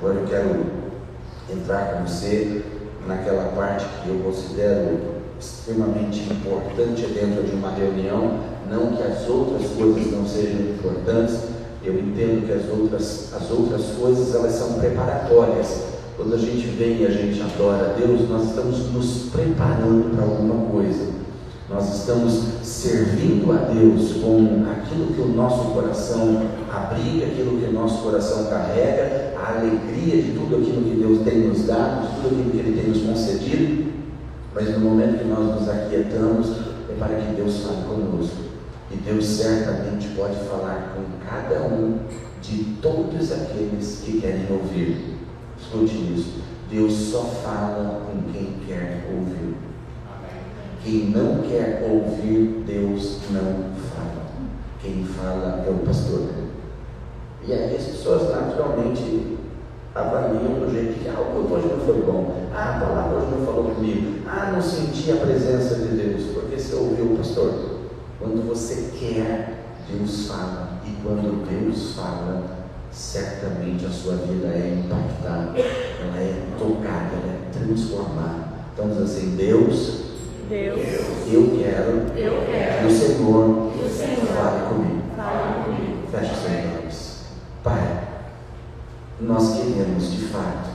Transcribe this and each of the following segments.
Agora eu quero entrar com você naquela parte que eu considero extremamente importante dentro de uma reunião. Não que as outras coisas não sejam importantes, eu entendo que as outras coisas, elas são preparatórias. Quando a gente vem e a gente adora a Deus, nós estamos nos preparando para alguma coisa. Nós estamos servindo a Deus com aquilo que o nosso coração abriga, aquilo que o nosso coração carrega, a alegria de tudo aquilo que Deus tem nos dado, de tudo aquilo que Ele tem nos concedido. Mas no momento que nós nos aquietamos, é para que Deus fale conosco. E Deus certamente pode falar com cada um de todos aqueles que querem ouvir. Escute isso: Deus só fala com quem quer ouvir. Quem não quer ouvir, Deus não fala. Quem fala é o pastor. E aí as pessoas naturalmente avaliam do jeito que o culto hoje não foi bom, a palavra hoje não falou comigo, não senti a presença de Deus, porque você ouviu o pastor. Quando você quer, Deus fala, e quando Deus fala, certamente a sua vida é impactada, ela é tocada, ela é transformada. Então diz assim: Deus, eu quero que o Senhor fale comigo. Feche os seus olhos. Pai, nós queremos de fato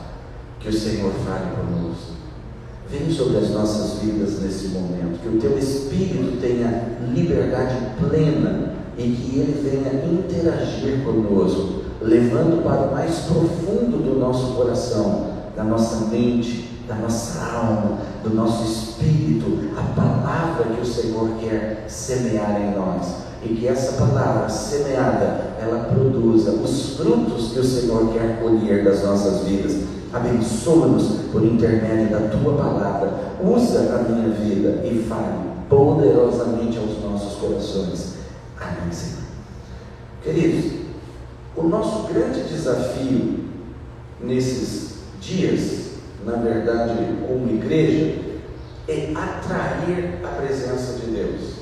que o Senhor fale conosco. Vem sobre as nossas vidas nesse momento, que o Teu Espírito tenha liberdade plena e que Ele venha interagir conosco, levando para o mais profundo do nosso coração, da nossa mente, da nossa alma, do nosso espírito, a palavra que o Senhor quer semear em nós. E que essa palavra semeada, ela produza os frutos que o Senhor quer colher das nossas vidas. Abençoa-nos por intermédio da Tua palavra. Usa a minha vida e fale poderosamente aos nossos corações. Amém, Senhor. Queridos, o nosso grande desafio nesses dias, na verdade, como igreja, é atrair a presença de Deus.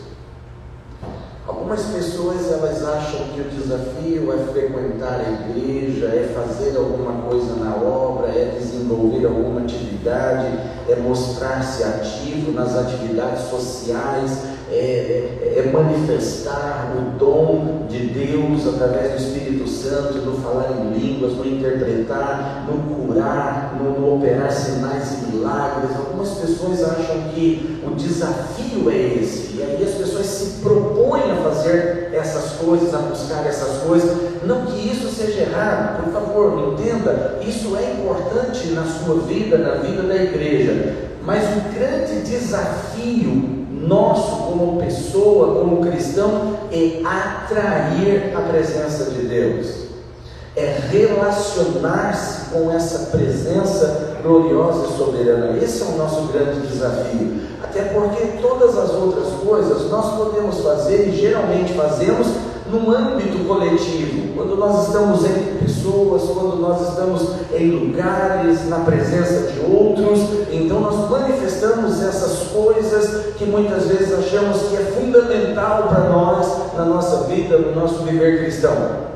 Algumas pessoas, elas acham que o desafio é frequentar a igreja, é fazer alguma coisa na obra, é desenvolver alguma atividade, é mostrar-se ativo nas atividades sociais, é manifestar o dom de Deus através do Espírito Santo, no falar em línguas, no interpretar, no curar, no operar sinais e milagres. Algumas pessoas acham que o desafio é esse, e aí as pessoas se propõem a fazer essas coisas, a buscar essas coisas. Não que isso seja errado, por favor, me entenda, isso é importante na sua vida, na vida da igreja, mas o grande desafio nosso como pessoa, como cristão, é atrair a presença de Deus, é relacionar-se com essa presença gloriosa e soberana. Esse é o nosso grande desafio, até porque todas as outras coisas nós podemos fazer, e geralmente fazemos num âmbito coletivo, quando nós estamos entre pessoas, quando nós estamos em lugares, na presença de outros. Então nós manifestamos essas coisas que muitas vezes achamos que é fundamental para nós, na nossa vida, no nosso viver cristão.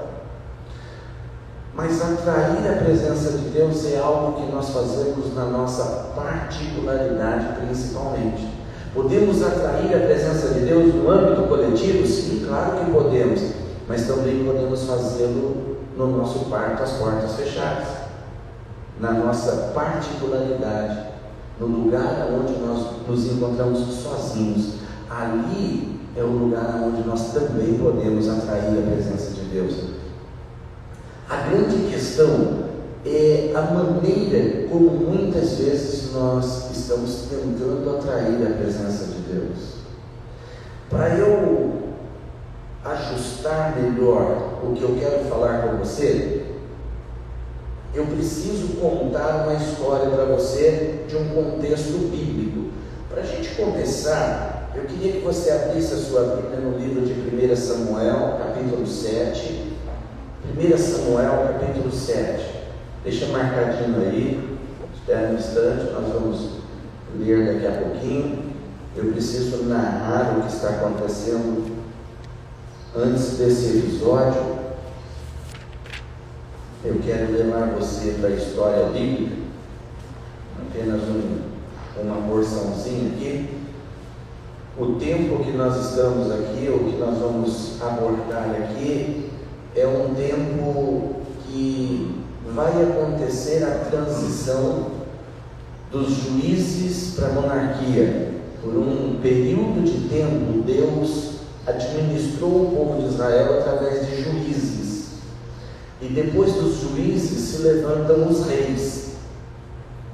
Mas atrair a presença de Deus é algo que nós fazemos na nossa particularidade principalmente. Podemos atrair a presença de Deus no âmbito coletivo? Sim, claro que podemos, mas também podemos fazê-lo no nosso quarto, às portas fechadas, na nossa particularidade, no lugar onde nós nos encontramos sozinhos. Ali é o lugar onde nós também podemos atrair a presença de Deus. A grande questão é a maneira como muitas vezes nós estamos tentando atrair a presença de Deus. Para eu ajustar melhor o que eu quero falar com você, eu preciso contar uma história para você de um contexto bíblico. Para a gente começar, eu queria que você abrisse a sua Bíblia no livro de 1 Samuel, capítulo 7. 1 Samuel, capítulo 7. Deixa marcadinho aí, espera um instante, nós vamos ler daqui a pouquinho. Eu preciso narrar o que está acontecendo antes desse episódio. Eu quero levar você para a história bíblica, apenas uma porçãozinha aqui. O tempo que nós estamos aqui, ou que nós vamos abordar aqui, é um tempo que vai acontecer a transição dos juízes para a monarquia. Por um período de tempo, Deus administrou o povo de Israel através de juízes. E depois dos juízes se levantam os reis.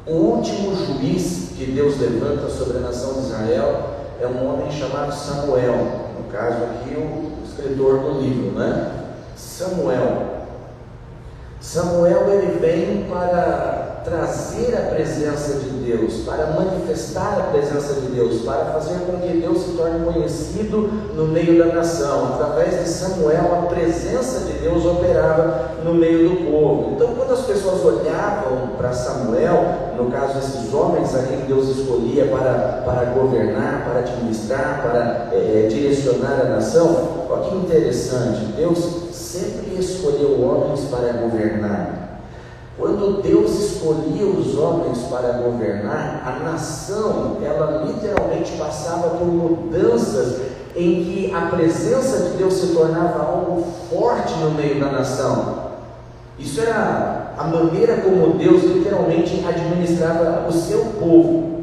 O último juiz que Deus levanta sobre a nação de Israel é um homem chamado Samuel. No caso aqui, o escritor do livro, né? Samuel, ele vem para trazer a presença de Deus, para manifestar a presença de Deus, para fazer com que Deus se torne conhecido no meio da nação. Através de Samuel, a presença de Deus operava no meio do povo. Então, quando as pessoas olhavam para Samuel, no caso esses homens a quem Deus escolhia para governar, para administrar, para direcionar a nação, olha que interessante, Deus sempre escolheu homens para governar. Quando Deus escolhia os homens para governar, a nação, ela literalmente passava por mudanças em que a presença de Deus se tornava algo forte no meio da nação. Isso era a maneira como Deus literalmente administrava o seu povo.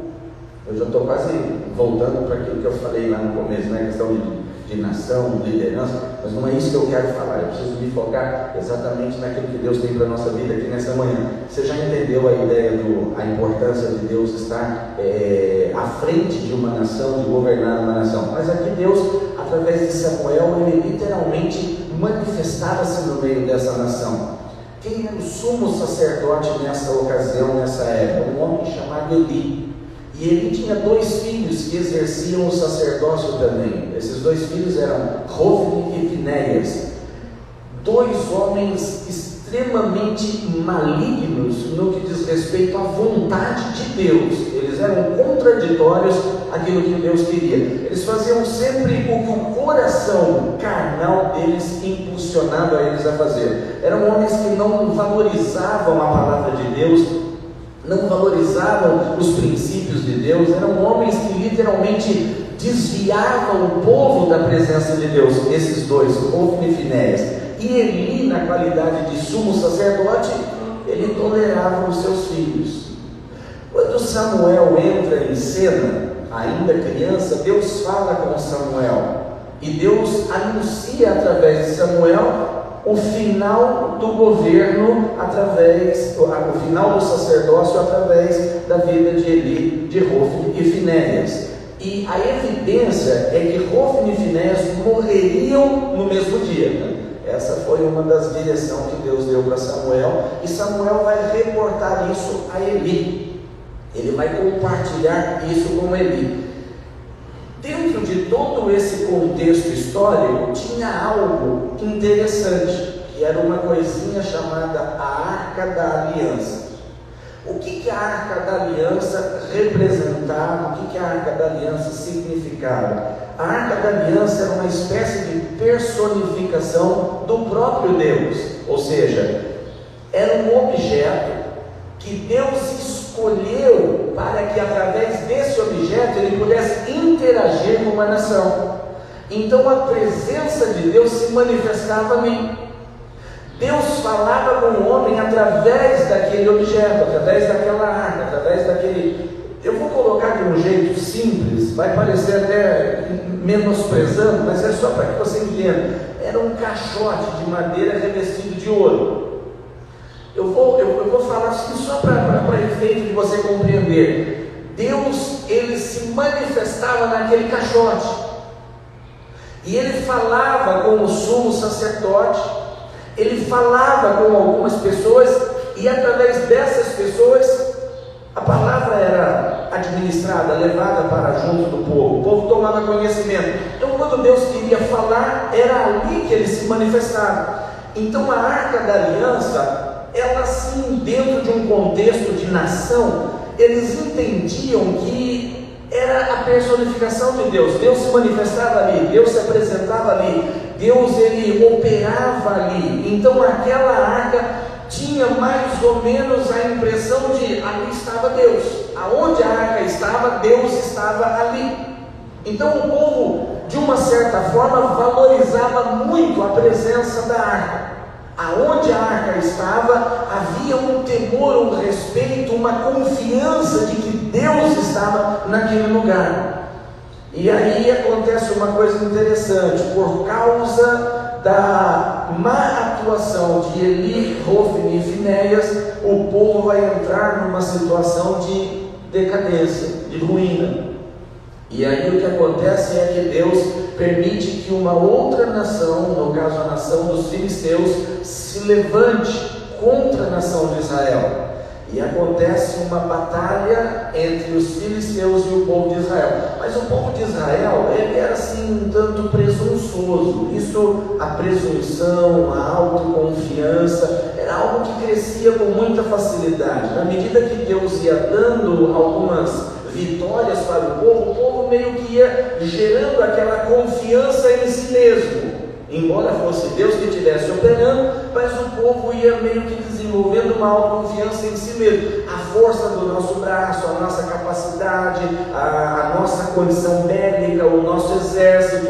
Eu já estou quase voltando para aquilo que eu falei lá no começo, né? A questão de nação, de liderança, mas não é isso que eu quero falar. Eu preciso me focar exatamente naquilo que Deus tem para a nossa vida aqui nessa manhã. Você já entendeu a ideia a importância de Deus estar à frente de uma nação, de governar uma nação? Mas aqui Deus, através de Samuel, ele literalmente manifestava-se no meio dessa nação. Quem era o sumo sacerdote nessa ocasião, nessa época? Um homem chamado Eli. E ele tinha 2 filhos que exerciam o sacerdócio também. Esses 2 filhos eram Hofni e Finéias. 2 homens extremamente malignos no que diz respeito à vontade de Deus. Eles eram contraditórios àquilo que Deus queria. Eles faziam sempre o que o coração carnal deles impulsionava eles a fazer. Eram homens que não valorizavam a palavra de Deus, não valorizavam os princípios de Deus. Eram homens que literalmente desviavam o povo da presença de Deus. Esses 2, Hofni e Finéias. E Eli, na qualidade de sumo sacerdote, ele tolerava os seus filhos. Quando Samuel entra em cena, ainda criança, Deus fala com Samuel, e Deus anuncia através de Samuel o final do governo, o final do sacerdócio através da vida de Eli, de Hofni e Finéias. E a evidência é que Hofni e Finéias morreriam no mesmo dia. Essa foi uma das direções que Deus deu para Samuel, e Samuel vai reportar isso a Eli. Ele vai compartilhar isso com Eli. Dentro de todo esse contexto histórico, tinha algo interessante, que era uma coisinha chamada a Arca da Aliança. O que a Arca da Aliança representava? O que a Arca da Aliança significava? A Arca da Aliança era uma espécie de personificação do próprio Deus, ou seja, era um objeto que Deus escolheu para que através desse objeto ele pudesse interagir com uma nação. Então a presença de Deus se manifestava ali. Deus falava com o homem através daquele objeto, através daquela arca, através daquele... Eu vou colocar de um jeito simples, vai parecer até menosprezando, mas é só para que você entenda. Era um caixote de madeira revestido de ouro. Eu vou falar assim só para efeito de você compreender. Deus, ele se manifestava naquele caixote, e ele falava com o sumo sacerdote, ele falava com algumas pessoas, e através dessas pessoas a palavra era administrada, levada para junto do povo. O povo tomava conhecimento. Então quando Deus queria falar, era ali que ele se manifestava. Então a Arca da Aliança, ela sim, dentro de um contexto de nação, eles entendiam que era a personificação de Deus. Deus se manifestava ali, Deus se apresentava ali, Deus ele operava ali. Então aquela arca tinha mais ou menos a impressão de ali estava Deus. Aonde a arca estava, Deus estava ali. Então o povo, de uma certa forma, valorizava muito a presença da arca. Aonde a arca estava, havia um temor, um respeito, uma confiança de que Deus estava naquele lugar. E aí acontece uma coisa interessante: por causa da má atuação de Eli, Hofni e Finéias, o povo vai entrar numa situação de decadência, de ruína. E aí o que acontece é que Deus permite que uma outra nação, no caso a nação dos filisteus, se levante contra a nação de Israel. E acontece uma batalha entre os filisteus e o povo de Israel. Mas o povo de Israel, ele era assim um tanto presunçoso. Isso, a presunção, a autoconfiança, era algo que crescia com muita facilidade. Na medida que Deus ia dando algumas vitórias para o povo meio que ia gerando aquela confiança em si mesmo. Embora fosse Deus que estivesse operando, mas o povo ia meio que desenvolvendo uma autoconfiança em si mesmo. A força do nosso braço, a nossa capacidade, a nossa condição bélica, o nosso exército,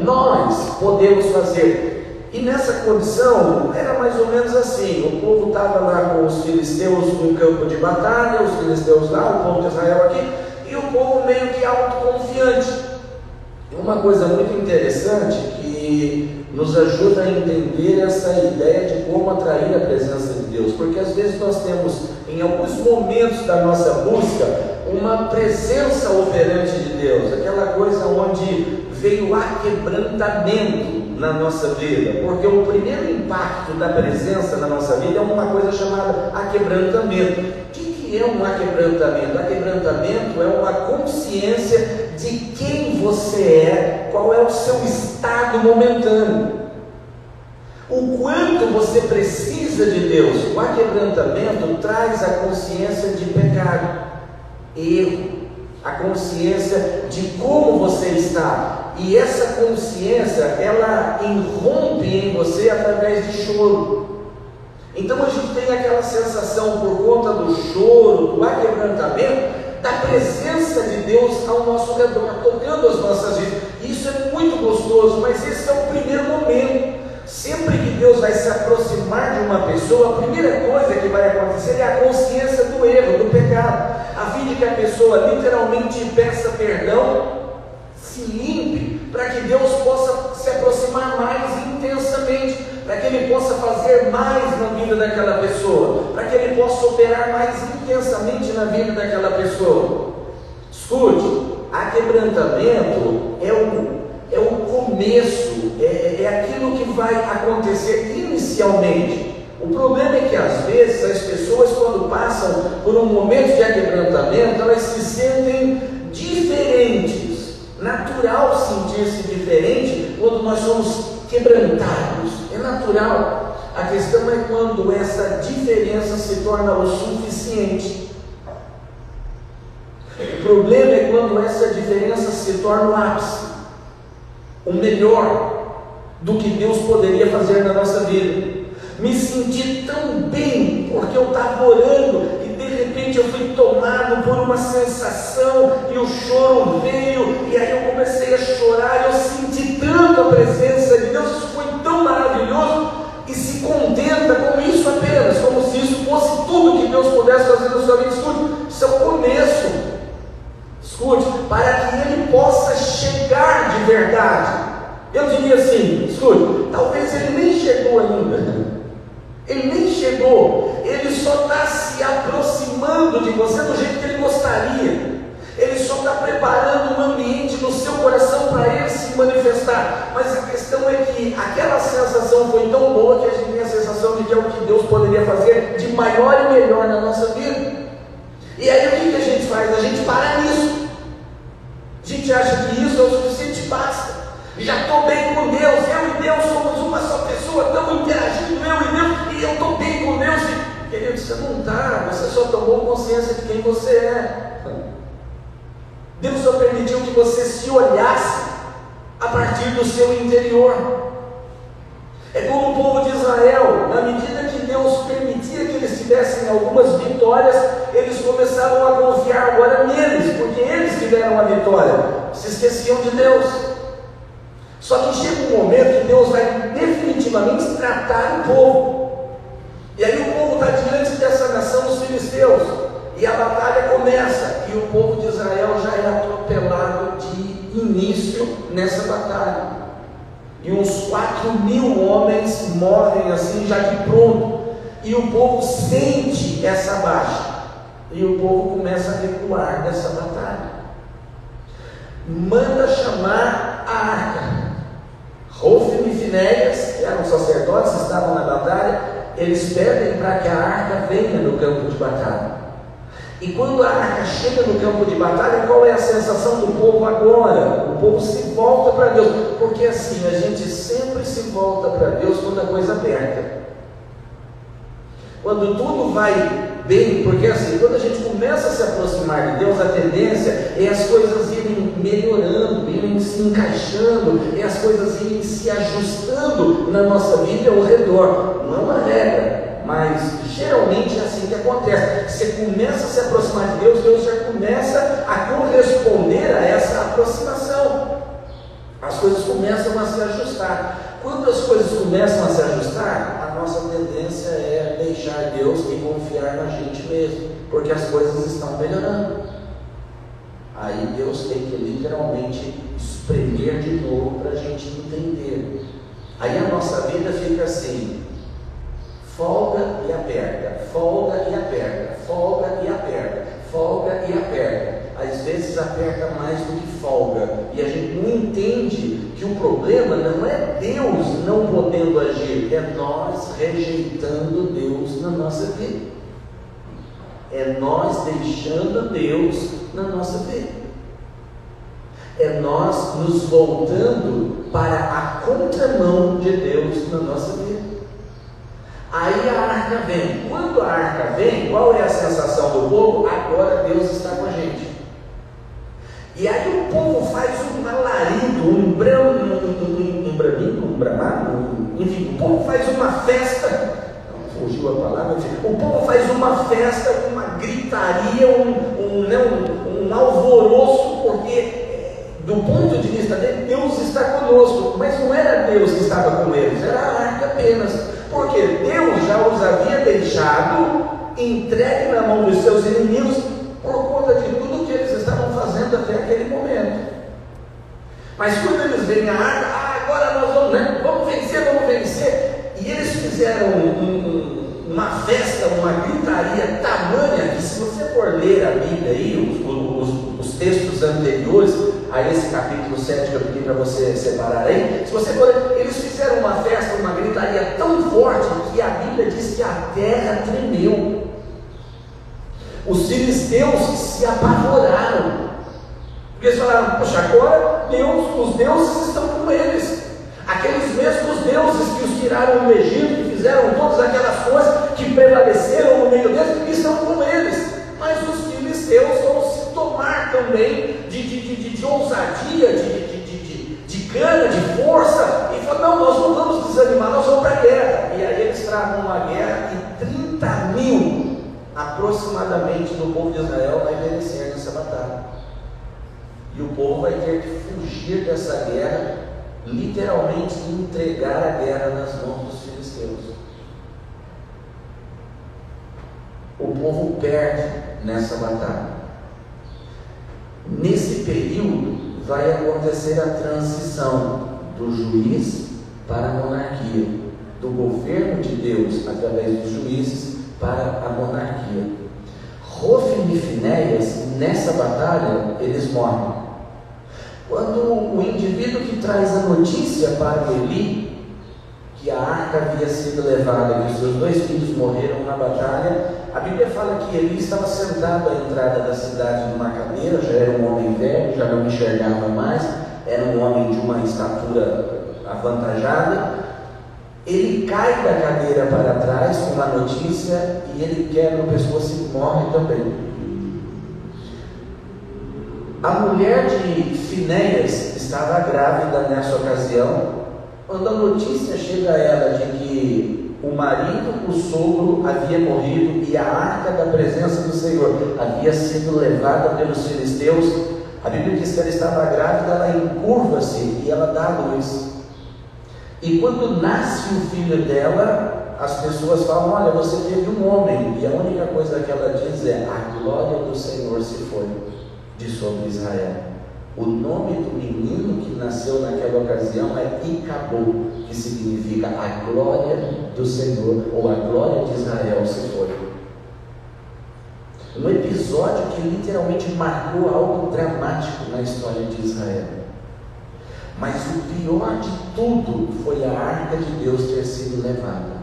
nós podemos fazer. E nessa condição, era mais ou menos assim: o povo estava lá com os filisteus no campo de batalha, os filisteus lá, o povo de Israel aqui, e o povo meio que autoconfiante. Uma coisa muito interessante que nos ajuda a entender essa ideia de como atrair a presença de Deus, porque às vezes nós temos, em alguns momentos da nossa busca, uma presença operante de Deus, aquela coisa onde veio aquebrantamento na nossa vida, porque o primeiro impacto da presença na nossa vida é uma coisa chamada aquebrantamento. O que é um aquebrantamento? Aquebrantamento é uma consciência de quem você é, qual é o seu estado momentâneo, o quanto você precisa de Deus. O aquebrantamento traz a consciência de pecado, erro, a consciência de como você está, e essa consciência, ela irrompe em você através de choro. Então a gente tem aquela sensação, por conta do choro, do aquebrantamento, da presença de Deus ao nosso redor, tocando as nossas vidas. Isso é muito gostoso, mas esse é o primeiro momento. Sempre que Deus vai se aproximar de uma pessoa, a primeira coisa que vai acontecer é a consciência do erro, do pecado, a fim de que a pessoa literalmente peça perdão, se limpe, para que Deus possa se aproximar mais intensamente, para que Ele possa fazer mais na vida daquela pessoa, para que Ele possa operar mais intensamente na vida daquela pessoa. Escute, aquebrantamento é o começo, é aquilo que vai acontecer inicialmente. O problema é que às vezes as pessoas, quando passam por um momento de aquebrantamento, elas se sentem diferentes. Natural sentir-se diferente quando nós somos quebrantados, é natural. A questão é quando essa diferença se torna o suficiente. O problema é quando essa diferença se torna o ápice, o melhor do que Deus poderia fazer na nossa vida. Me senti tão bem porque eu estava orando e de repente eu fui tomado por uma sensação e o choro veio, e aí eu comecei a chorar. Eu senti tanto a presença de Deus, isso foi tão maravilhoso, e se contenta com isso apenas, como se isso fosse tudo que Deus pudesse fazer na sua vida. Escute, isso é o começo. Escute, para que Ele possa chegar de verdade. Eu diria assim, escute, talvez Ele nem chegou ainda. Ele nem chegou, Ele só está se aproximando de você do jeito que Ele gostaria. Ele só está preparando um ambiente no seu coração para Ele se manifestar. Mas a questão é que aquela sensação foi tão boa que a gente tem a sensação de que é o que Deus poderia fazer de maior e melhor na nossa vida. E aí o que a gente faz? A gente para nisso. A gente acha que isso é o suficiente, basta. Já estou bem com Deus, eu e Deus somos uma só pessoa, estamos interagindo, eu e Deus, e eu estou bem com Deus. E, querido, você não está, você só tomou consciência de quem você é. Deus só permitiu que você se olhasse a partir do seu interior. É como o povo de Israel, na medida que Deus permitia que eles tivessem algumas vitórias, eles começavam a confiar agora neles, porque eles tiveram a vitória, se esqueciam de Deus. Só que chega um momento que Deus vai definitivamente tratar o povo, e aí o povo está diante dessa nação dos filisteus, e a batalha começa, e o povo de Israel já é atropelado de início nessa batalha. E uns 4.000 homens morrem assim já de pronto, e o povo sente essa baixa, e o povo começa a recuar dessa batalha. Manda chamar a arca. Hofni e Finéias, que eram sacerdotes, estavam na batalha, eles pedem para que a arca venha no campo de batalha. E quando a arca chega no campo de batalha, qual é a sensação do povo agora? O povo se volta para Deus, porque assim, a gente sempre se volta para Deus quando a coisa aperta. Quando tudo vai bem, porque assim, quando a gente começa a se aproximar de Deus, a tendência é as coisas irem melhorando, irem se encaixando, é as coisas irem se ajustando na nossa vida ao redor. Não é uma regra, mas geralmente é assim que acontece. Você começa a se aproximar de Deus, Deus já começa a corresponder a essa aproximação. As coisas começam a se ajustar. Quando as coisas começam a se ajustar, a nossa tendência é deixar Deus e confiar na gente mesmo, porque as coisas estão melhorando. Aí Deus tem que literalmente espremer de novo para a gente entender. Aí a nossa vida fica assim: folga e aperta, folga e aperta, folga e aperta, folga e aperta. Às vezes aperta mais do que folga, e a gente não entende que o problema não é Deus não podendo agir, é nós rejeitando Deus na nossa vida, é nós deixando Deus na nossa vida, é nós nos voltando para a contramão de Deus na nossa vida. Aí a arca vem. Quando a arca vem, qual é a sensação do povo? Agora Deus está com a gente. E aí o povo faz um alarido, enfim, o povo faz uma festa, fugiu a palavra, o povo faz uma festa, uma gritaria, um alvoroço, porque do ponto de vista dele, Deus está conosco, mas não era Deus que estava com eles, era a arca apenas, porque Deus já os havia deixado entregue na mão dos seus inimigos por conta de tudo que eles estavam fazendo até aquele momento. Mas quando eles veem a arca, agora nós vamos, né? Vamos vencer, e eles fizeram uma festa, uma gritaria tamanha, que se você for ler a Bíblia aí, os textos anteriores a esse capítulo 7 que eu pedi para você separar aí, se você for, eles fizeram uma festa, uma gritaria tão forte, que a Bíblia diz que a terra tremeu. Os filisteus se apavoraram, porque eles falaram: poxa, agora os deuses estão com eles, aqueles mesmos deuses que os tiraram do Egito, que fizeram todas aquelas coisas, que prevaleceram no meio deles, estão com eles. Mas os filisteus vão se tomar também de ousadia, de gana, de força, e falam: não, nós não vamos desanimar, nós vamos para a guerra. E aí eles travam uma guerra, e 30.000 aproximadamente do povo de Israel vai perecer nessa batalha, e o povo vai ter que fugir dessa guerra, literalmente entregar a guerra nas mãos dos filisteus. O povo perde nessa batalha. Nesse período vai acontecer a transição do juiz para a monarquia, do governo de Deus através dos juízes para a monarquia. Hofni e Finéias, nessa batalha, eles morrem. Quando o indivíduo que traz a notícia para Eli, que a arca havia sido levada e os seus 2 filhos morreram na batalha, a Bíblia fala que Eli estava sentado à entrada da cidade numa cadeira, já era um homem velho, já não enxergava mais, era um homem de uma estatura avantajada. Ele cai da cadeira para trás com a notícia, e ele quebra o pescoço e morre também. A mulher de Finéias estava grávida nessa ocasião. Quando a notícia chega a ela de que o marido, o sogro, havia morrido e a arca da presença do Senhor havia sido levada pelos filisteus. A Bíblia diz que ela estava grávida, ela encurva-se e ela dá a luz. E quando nasce o filho dela, as pessoas falam: olha, você teve um homem. E a única coisa que ela diz é: a glória do Senhor se foi de sobre Israel. O nome do menino que nasceu naquela ocasião é Icabô, que significa a glória do Senhor, ou a glória de Israel se foi. Um episódio que literalmente marcou algo dramático na história de Israel. Mas o pior de tudo foi a arca de Deus ter sido levada.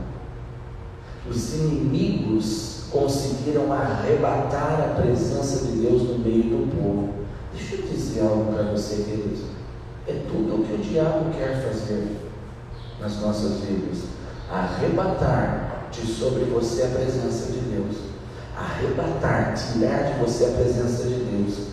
Os inimigos conseguiram arrebatar a presença de Deus no meio do povo. Deixa eu dizer algo para você, querido. É tudo o que o diabo quer fazer nas nossas vidas: arrebatar de sobre você a presença de Deus, arrebatar, tirar de você a presença de Deus.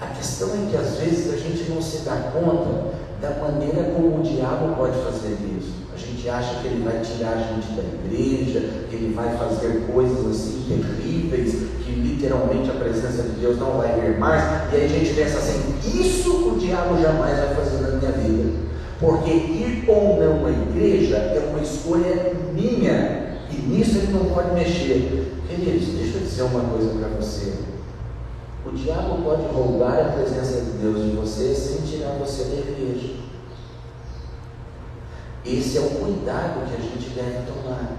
A questão é que às vezes a gente não se dá conta da maneira como o diabo pode fazer isso. A gente acha que ele vai tirar a gente da igreja, que ele vai fazer coisas assim terríveis, que literalmente a presença de Deus não vai vir mais, e aí a gente pensa assim: isso o diabo jamais vai fazer na minha vida, porque ir ou não à igreja é uma escolha minha, e nisso ele não pode mexer. Queridos, deixa eu dizer uma coisa para você: o diabo pode roubar a presença de Deus de você sem tirar você da igreja. Esse é o cuidado que a gente deve tomar.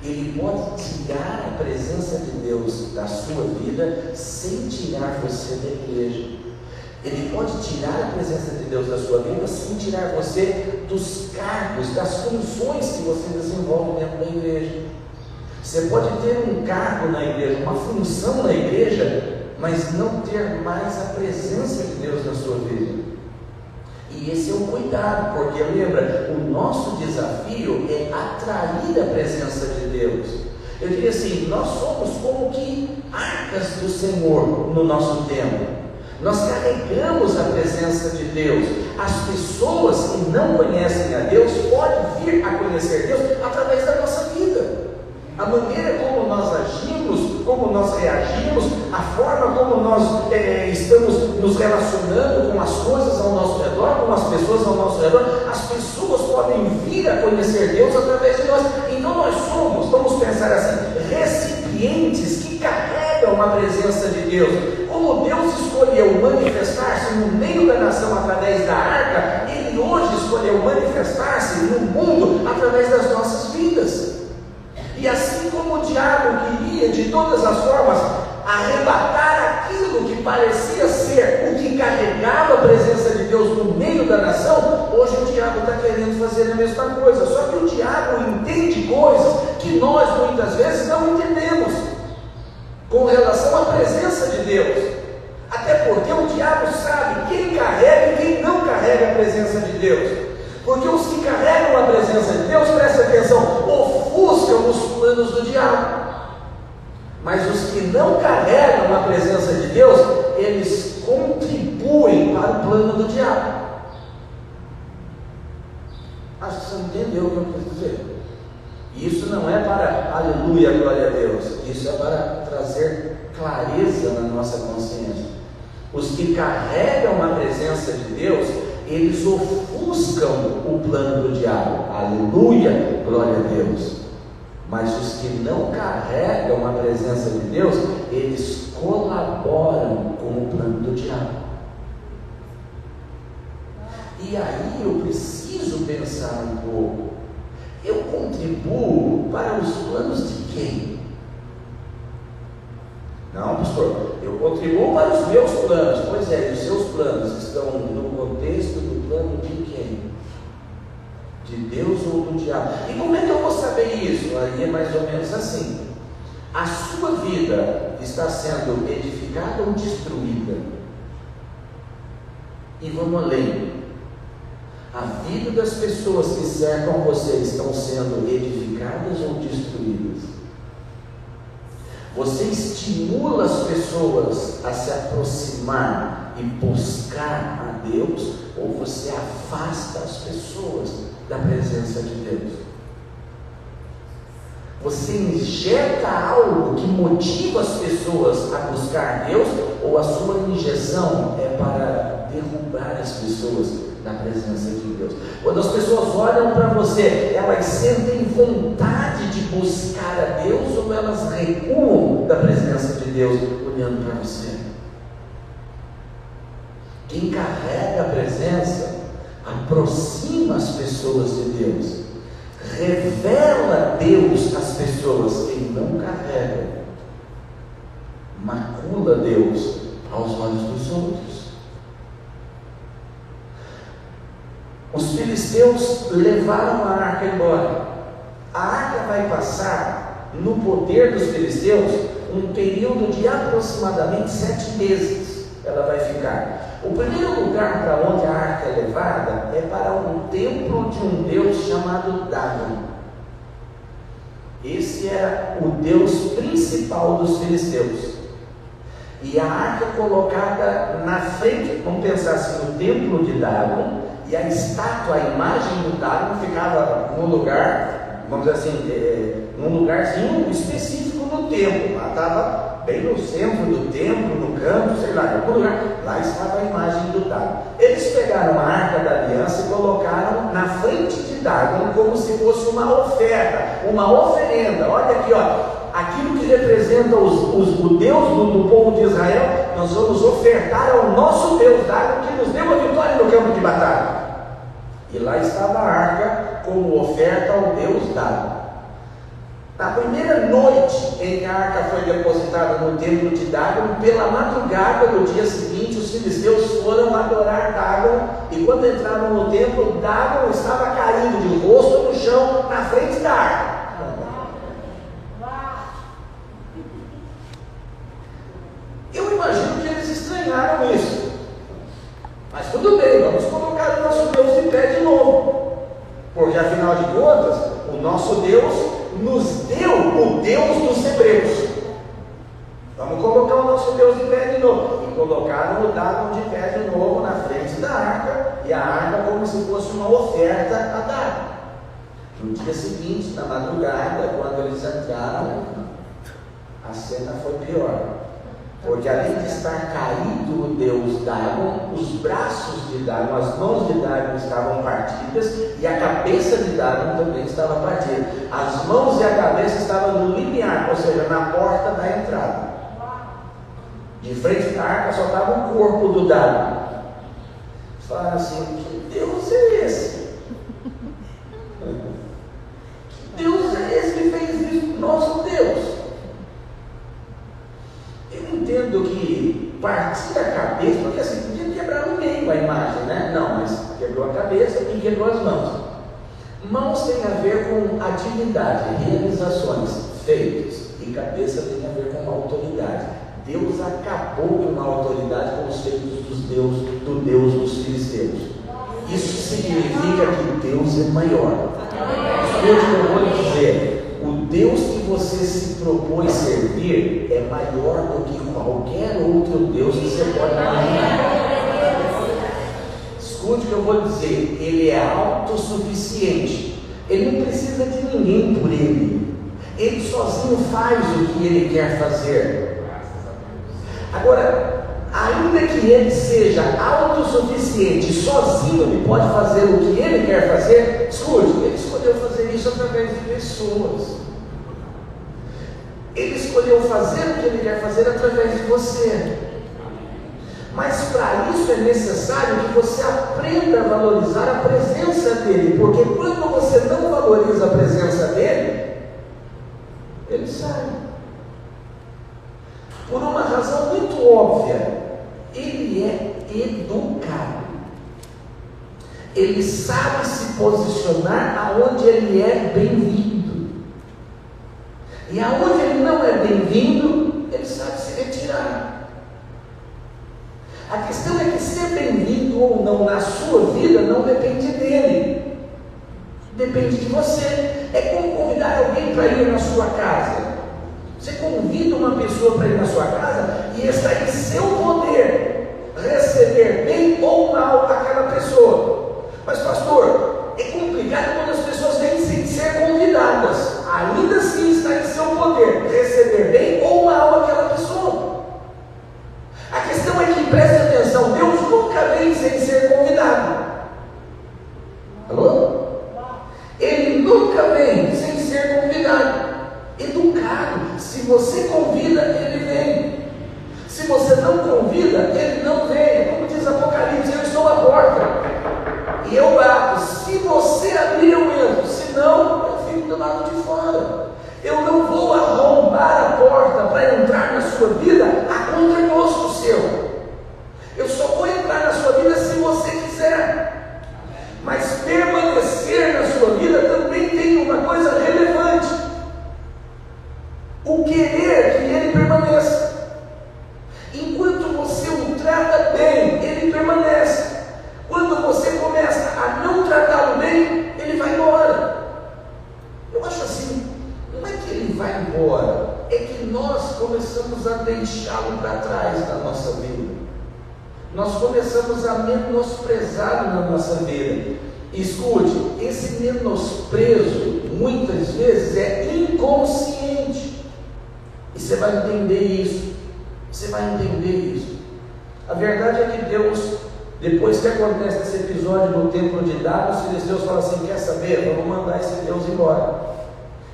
Ele pode tirar a presença de Deus da sua vida sem tirar você da igreja. Ele pode tirar a presença de Deus da sua vida sem tirar você dos cargos, das funções que você desenvolve dentro da igreja. Você pode ter um cargo na igreja, uma função na igreja, mas não ter mais a presença de Deus na sua vida. E esse é o cuidado, porque lembra, o nosso desafio é atrair a presença de Deus. Eu diria assim: nós somos como que arcas do Senhor no nosso tempo. Nós carregamos a presença de Deus. As pessoas que não conhecem a Deus podem vir a conhecer Deus através da nossa vida. A maneira como nós agimos, como nós reagimos, a forma como nós estamos nos relacionando com as coisas ao nosso redor, com as pessoas ao nosso redor, as pessoas podem vir a conhecer Deus através de nós. Então nós somos, vamos pensar assim, recipientes que carregam a presença de Deus. Como Deus escolheu manifestar-se no meio da nação através da arca, Ele hoje escolheu manifestar-se no mundo através das nossas vidas. E assim como o diabo queria de todas as formas arrebatar aquilo que parecia ser o que carregava a presença de Deus no meio da nação, hoje o diabo está querendo fazer a mesma coisa. Só que o diabo entende coisas que nós muitas vezes não entendemos com relação à presença de Deus. Até porque o diabo sabe quem carrega e quem não carrega a presença de Deus. Porque os que carregam a presença de Deus, presta atenção, ofuscam os planos do diabo. Mas os que não carregam a presença de Deus, eles contribuem para o plano do diabo. Acho que você não entendeu o que eu quis dizer. Isso não é para aleluia, glória a Deus. Isso é para trazer clareza na nossa consciência. Os que carregam a presença de Deus, eles ofuscam o plano do diabo. Aleluia, glória a Deus. Mas os que não carregam a presença de Deus, eles colaboram com o plano do diabo. E aí eu preciso pensar um pouco: eu contribuo para os planos de quem? Não, pastor, eu contribuo para os meus planos. Pois é, os seus planos estão no contexto do plano de quem? De Deus ou do diabo? E como é que eu vou saber isso? Aí é mais ou menos assim: a sua vida está sendo edificada ou destruída? E vamos além: a vida das pessoas que cercam você estão sendo edificadas ou destruídas? Você estimula as pessoas a se aproximar e buscar a Deus, ou você afasta as pessoas da presença de Deus? Você injeta algo que motiva as pessoas a buscar Deus, ou a sua injeção é para derrubar as pessoas da presença de Deus? Quando as pessoas olham para você, elas sentem vontade de buscar a Deus, ou elas recuam da presença de Deus olhando para você? Quem carrega a presença aproxima as pessoas de Deus, revela Deus às pessoas. Quem não carrega macula Deus aos olhos dos outros. Os filisteus levaram a arca embora. A arca vai passar no poder dos filisteus um período de aproximadamente 7 meses. Ela vai ficar. O primeiro lugar para onde a arca é levada é para um templo de um deus chamado Dagon. Esse era o deus principal dos filisteus. E a arca é colocada na frente, vamos pensar assim, no templo de Dagon, e a estátua, a imagem do Dagon ficava num lugar, vamos dizer assim, num lugarzinho específico no templo. Lá estava bem no centro do templo, no canto, sei lá, em algum lugar. Lá estava a imagem do Dagon. Eles pegaram a arca da aliança e colocaram na frente de Dagon como se fosse uma oferta, uma oferenda. Olha aqui, ó, aquilo que representa o Deus do povo de Israel, nós vamos ofertar ao nosso Deus Dagon, que nos deu a vitória no campo de batalha. E lá estava a arca como oferta ao Deus Dagon. Na primeira noite em que a arca foi depositada no templo de Dagon, pela madrugada do dia seguinte, os filisteus foram adorar Dagon, e quando entraram no templo, Dagon estava caindo de rosto no chão na frente da arca. Eu imagino que eles estranharam isso, mas tudo bem, vamos colocar o nosso Deus de pé de novo, porque afinal de contas, o nosso Deus nos deu o Deus dos hebreus. Vamos colocar o nosso Deus de pé de novo. E colocaram o Dagon de pé de novo na frente da arca, e a arca como se fosse uma oferta a Dagon. No dia seguinte, na madrugada, quando eles entraram, a cena foi pior. Porque além de estar caído o Deus Dagon, os braços de Dagon, as mãos de Dagon estavam partidas, e a cabeça de Dagon também estava partida. As mãos e a cabeça estavam no limiar, ou seja, na porta da entrada. De frente da arca só estava o corpo do Dagon. Falaram assim: que Deus é esse? Que Deus é esse que fez isso? Nosso Deus. Eu entendo que partir a cabeça, porque assim, podia quebrar no meio a imagem, né? Não, mas quebrou a cabeça e quebrou as mãos. Mãos tem a ver com atividade, realizações, feitos, e cabeça tem a ver com autoridade. Deus acabou com a autoridade com os feitos do Deus dos filisteus. Isso significa que Deus é maior. Escute o que eu vou dizer. O Deus que você se propôs servir é maior do que qualquer outro Deus que você pode imaginar. Escute o que eu vou dizer. Ele é autossuficiente. Ele não precisa de ninguém por ele. Ele sozinho faz o que ele quer fazer. Agora, ainda que ele seja autossuficiente, sozinho ele pode fazer o que ele quer fazer, escute, ele escolheu fazer isso através de pessoas. Ele escolheu fazer o que ele quer fazer através de você. Mas para isso é necessário que você aprenda a valorizar a presença dele, porque quando você não valoriza a presença dele, ele sai. Por uma razão muito óbvia, ele é educado. Ele sabe se posicionar aonde ele é bem-vindo. E aonde ele não é bem-vindo, ele sabe se retirar. A questão é que ser bem-vindo ou não na sua vida não depende dele. Depende de você. É como convidar alguém para ir na sua casa. Você convida uma pessoa para ir na sua casa e está em seu poder receber bem ou mal aquela pessoa. Mas pastor, é complicado quando as pessoas vêm sem ser convidadas. Ainda assim errado. Se você convida, ele vem. Se você não convida, ele não vem. Como diz Apocalipse, eu estou à porta e eu bato. Se você abrir, eu entro. Se não, eu fico do lado de fora. Eu não vou arrombar a porta para entrar na sua vida a contragosto seu. Eu só vou entrar na sua vida se você quiser. Mas permanecer na sua vida também tem uma coisa relevante: o querer que ele permaneça. Enquanto você o trata bem, ele permanece. Quando você começa a não tratá-lo bem, ele vai embora. Eu acho assim, não é que ele vai embora, é que nós começamos a deixá-lo para trás da nossa vida. Nós começamos a menosprezá-lo na nossa vida. Escute, esse menosprezo muitas vezes é inconsciente. E você vai entender isso. Você vai entender isso. A verdade é que Deus, depois que acontece esse episódio no templo de Davi, os filisteus falam assim: quer saber? Vamos mandar esse Deus embora.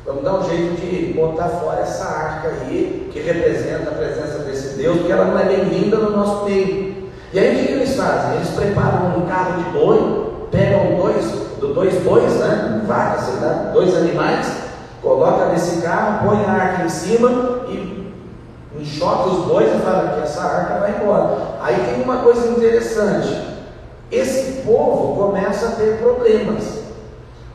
Vamos dar um jeito de botar fora essa arca aí, que representa a presença desse Deus, porque ela não é bem-vinda no nosso meio. E aí o que eles fazem? Eles preparam um carro de boi, pegam dois bois, né? Vacas, sei lá, 2 animais, coloca nesse carro, põe a arca em cima e enxota os bois e fala que essa arca vai embora. Aí tem uma coisa interessante: esse povo começa a ter problemas,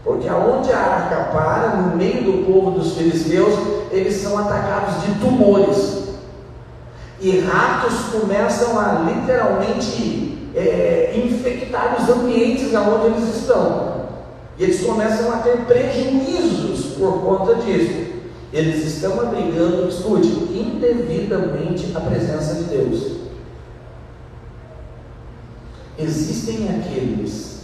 porque aonde a arca para, no meio do povo dos filisteus, eles são atacados de tumores, e ratos começam a literalmente infectar os ambientes aonde eles estão, e eles começam a ter prejuízos por conta disso. Eles estão abrigando, escute, indevidamente a presença de Deus. Existem aqueles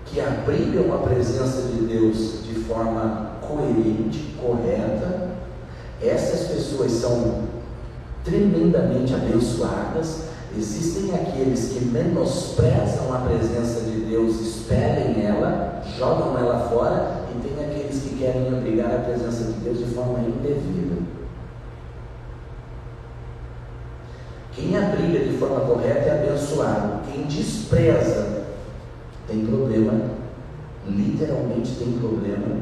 que abrigam a presença de Deus de forma coerente, correta. Essas pessoas são tremendamente abençoadas. Existem aqueles que menosprezam a presença de Deus, expelem ela, jogam ela fora, e tem aqueles que querem abrigar a presença de Deus de forma indevida. Quem abriga de forma correta é abençoado. Quem despreza tem problema, literalmente tem problema,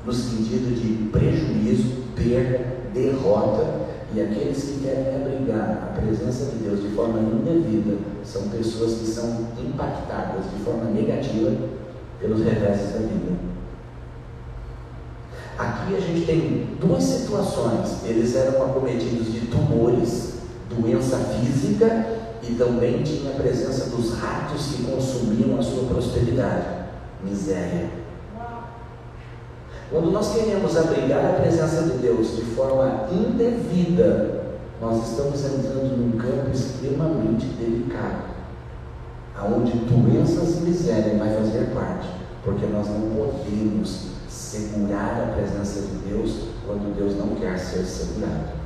no sentido de prejuízo, perda, derrota. E aqueles que querem abrigar a presença de Deus de forma indevida são pessoas que são impactadas de forma negativa pelos reveses da vida. Aqui a gente tem 2 situações: eles eram acometidos de tumores, doença física, e também tinha a presença dos ratos que consumiam a sua prosperidade, miséria. Quando nós queremos abrigar a presença de Deus de forma indevida, nós estamos entrando num campo extremamente delicado, aonde doenças e miséria vai fazer parte, porque nós não podemos segurar a presença de Deus quando Deus não quer ser segurado.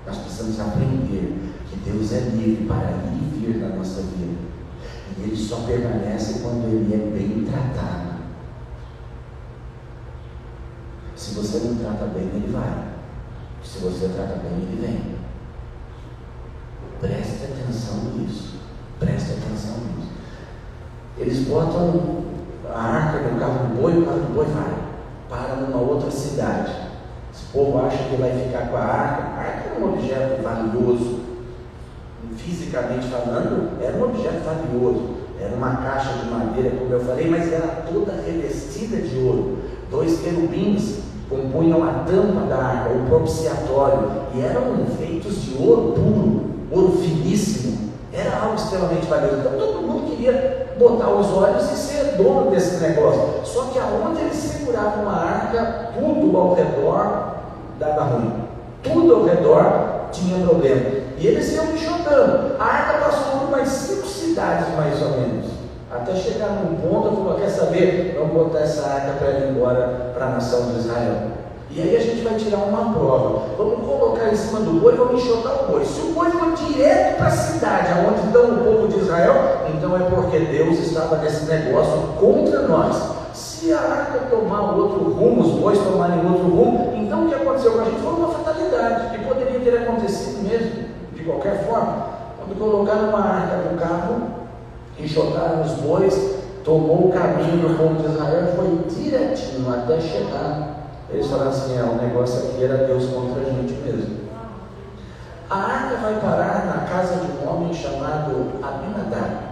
Nós precisamos aprender que Deus é livre para ir e vir na nossa vida, e Ele só permanece quando Ele é bem tratado. Se você não trata bem, Ele vai. Se você trata bem, Ele vem. Preste atenção nisso. Preste atenção nisso. Eles botam a arca no carro do boi, o carro do boi vai para numa outra cidade. Esse povo acha que vai ficar com a arca é um objeto valioso, fisicamente falando, era um objeto valioso, era uma caixa de madeira, como eu falei, mas era toda revestida de ouro. 2 querubins compunham a tampa da arca, o propiciatório, e eram feitos de ouro puro, ouro finíssimo. Era algo extremamente valioso. Então todo mundo queria botar os olhos e ser dono desse negócio. Só que aonde eles seguravam a arca, tudo ao redor dava ruim. Tudo ao redor tinha problema. E eles iam enxotando. A arca passou por umas 5 cidades mais ou menos, até chegar num ponto, eu falou: quer saber, vamos botar essa arca para ir embora para a nação de Israel. E aí a gente vai tirar uma prova. Vamos colocar em cima do boi, vamos enxotar o boi. Se o boi for direto para a cidade, aonde está o povo de Israel, então é porque Deus estava nesse negócio contra nós. Se a arca tomar outro rumo, os bois tomarem outro rumo, então o que aconteceu com a gente foi uma fatalidade, que poderia ter acontecido mesmo, de qualquer forma. Quando colocaram uma arca no carro, enxotaram os bois, tomou o caminho do povo de Israel, foi direitinho até chegar. Eles falaram assim: o negócio aqui era Deus contra a gente mesmo. A arca vai parar na casa de um homem chamado Abinadab.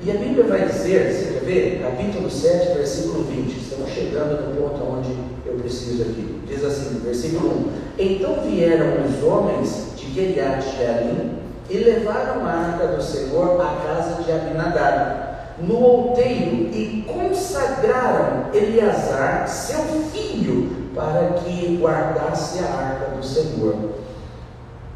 E a Bíblia vai dizer, você quer ver? Capítulo 7, versículo 20. Estamos chegando no ponto onde eu preciso aqui. Diz assim, versículo 1: Então vieram os homens de Quiriat-Jearim e levaram a arca do Senhor à casa de Abinadab no outeiro, e consagraram Eleazar, seu filho, para que guardasse a arca do Senhor.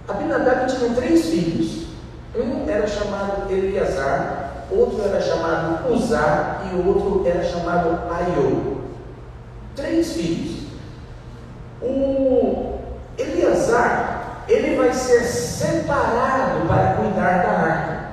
Abinadab tinha 3 filhos. Um era chamado Eleazar, outro era chamado Uzá e o outro era chamado Aiô. 3 filhos. O Eleazar, ele vai ser separado para cuidar da arca.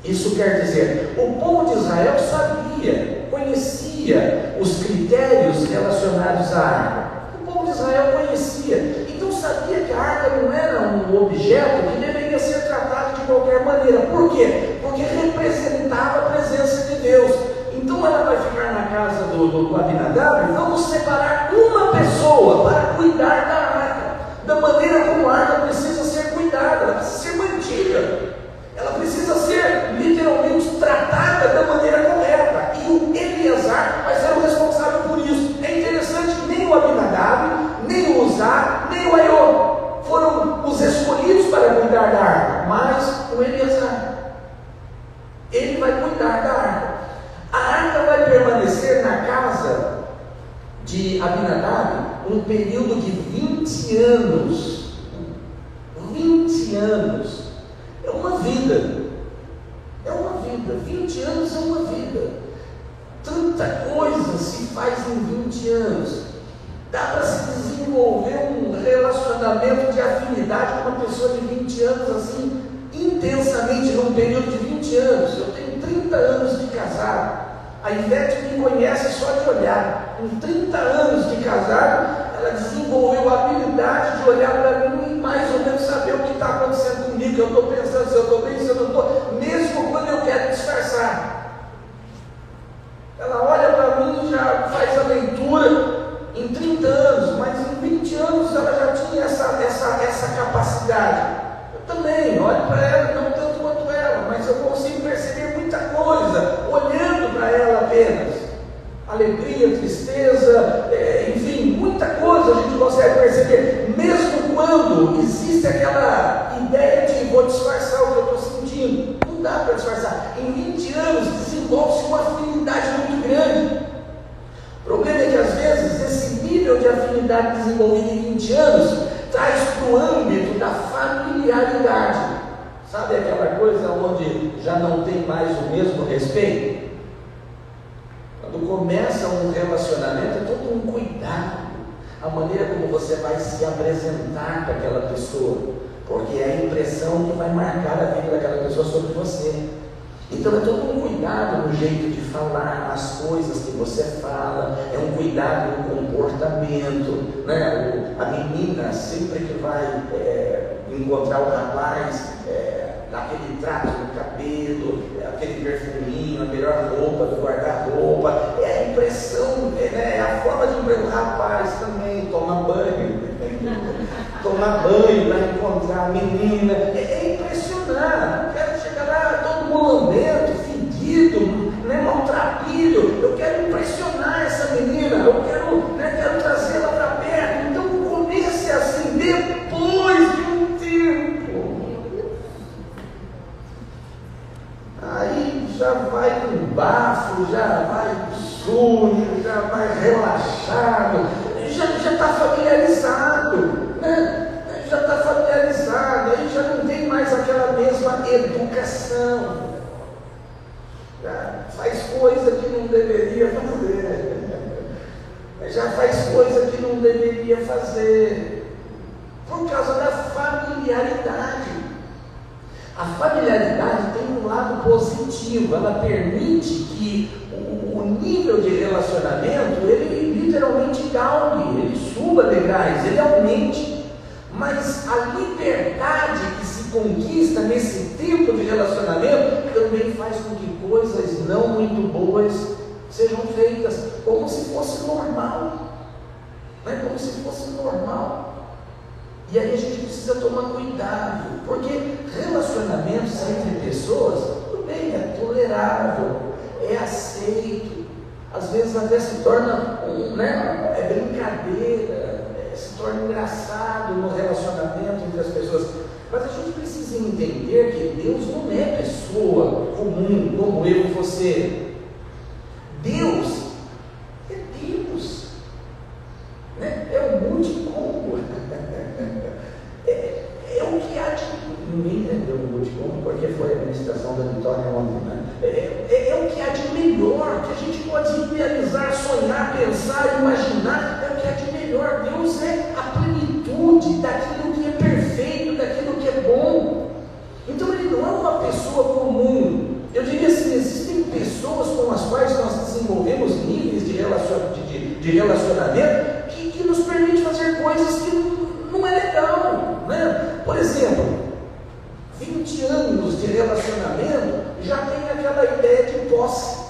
Isso quer dizer, o povo de Israel sabia, conhecia os critérios relacionados à arca. O povo de Israel conhecia, então sabia que a arca não era um objeto que deveria ser tratado de qualquer maneira. Por quê? Porque representava a presença de Deus. Então ela vai ficar na casa do Abinadab. Vamos separar uma pessoa para cuidar da arca, da maneira como a arca precisa ser cuidada, ela precisa ser mantida. Ela precisa ser literalmente tratada da maneira correta. E o Eleazar vai ser o responsável por isso. É interessante que nem o Abinadab, nem o Uzá, nem o Aiô foram os escolhidos para cuidar da arca, mas o Eleazar, ele vai cuidar da arca. A arca vai permanecer na casa de Abinadab um período de 20 anos. 20 anos. É uma vida. É uma vida. 20 anos é uma vida. Tanta coisa se faz em 20 anos. Dá para se desenvolver um relacionamento de afinidade com uma pessoa de 20 anos assim, intensamente, num período de 20 anos. Eu tenho 30 anos de casado. A Ivete me conhece só de olhar. Com 30 anos de casado, ela desenvolveu a habilidade de olhar para mim e mais ou menos saber o que está acontecendo comigo. Eu estou pensando se eu estou bem, se eu não estou, mesmo quando eu quero disfarçar. Ela olha para mim e já faz a leitura em 30 anos, mas em 20 anos ela já tinha essa capacidade. Eu também olho para ela, não tanto quanto ela, mas eu consigo perceber muita coisa, olhando para ela apenas. Alegria, tristeza, enfim, muita coisa a gente consegue perceber, mesmo quando existe aquela ideia de vou disfarçar o que eu estou sentindo. Não dá para disfarçar. Em 20 anos desenvolve-se uma afinidade muito grande. O problema é que às vezes esse nível de afinidade desenvolvido em 20 anos traz para o âmbito da familiaridade. Sabe aquela coisa onde já não tem mais o mesmo respeito? Quando começa um relacionamento, é todo um cuidado, a maneira como você vai se apresentar para aquela pessoa, porque é a impressão que vai marcar a vida daquela pessoa sobre você. Então é todo um cuidado no jeito de falar, as coisas que você fala, é um cuidado no comportamento, né? A menina sempre que vai encontrar o rapaz, aquele trato no cabelo, aquele perfuminho, a melhor roupa do guarda-roupa, é a impressão, é a forma de o rapaz também tomar banho para encontrar a menina, é impressionar. Não quero chegar lá todo mulambento, fedido, maltrapilho. Eu quero impressionar essa menina, eu quero trazê-la para perto. Então comece assim, depois de um tempo. Aí já vai com bafo, já vai sujo, já vai relaxado, já está familiarizado, né? Já está familiarizado, aí já não tem mais aquela mesma educação, já faz coisa que não deveria fazer, já faz coisa que não deveria fazer, por causa da familiaridade. A familiaridade tem um lado positivo, ela permite que o nível de relacionamento, ele literalmente galgue, ele suba degraus, ele aumente. Mas a liberdade que se conquista nesse tipo de relacionamento também faz com que coisas não muito boas sejam feitas, como se fosse normal, né? Como se fosse normal. E aí a gente precisa tomar cuidado, porque relacionamentos entre pessoas, tudo bem, é tolerável, é aceito, às vezes até se torna, né, é brincadeira, se torna engraçado no relacionamento entre as pessoas. Mas a gente precisa entender que Deus não é pessoa comum, como eu e você. Deus é Deus, né? É o multicombo. É o que há de... Ninguém entendeu o multicombo porque foi a administração da Vitória ontem, né? É o que há de melhor, que a gente pode idealizar, sonhar, pensar, imaginar. É o que há de melhor. Deus é a plenitude daquilo que é perfeito, daquilo que é bom. Então ele não é uma pessoa comum. Eu diria assim, existem pessoas com as quais nós desenvolvemos níveis de relacionamento que nos permite fazer coisas que não é legal, né? Por exemplo, 20 anos de relacionamento já tem aquela ideia de posse.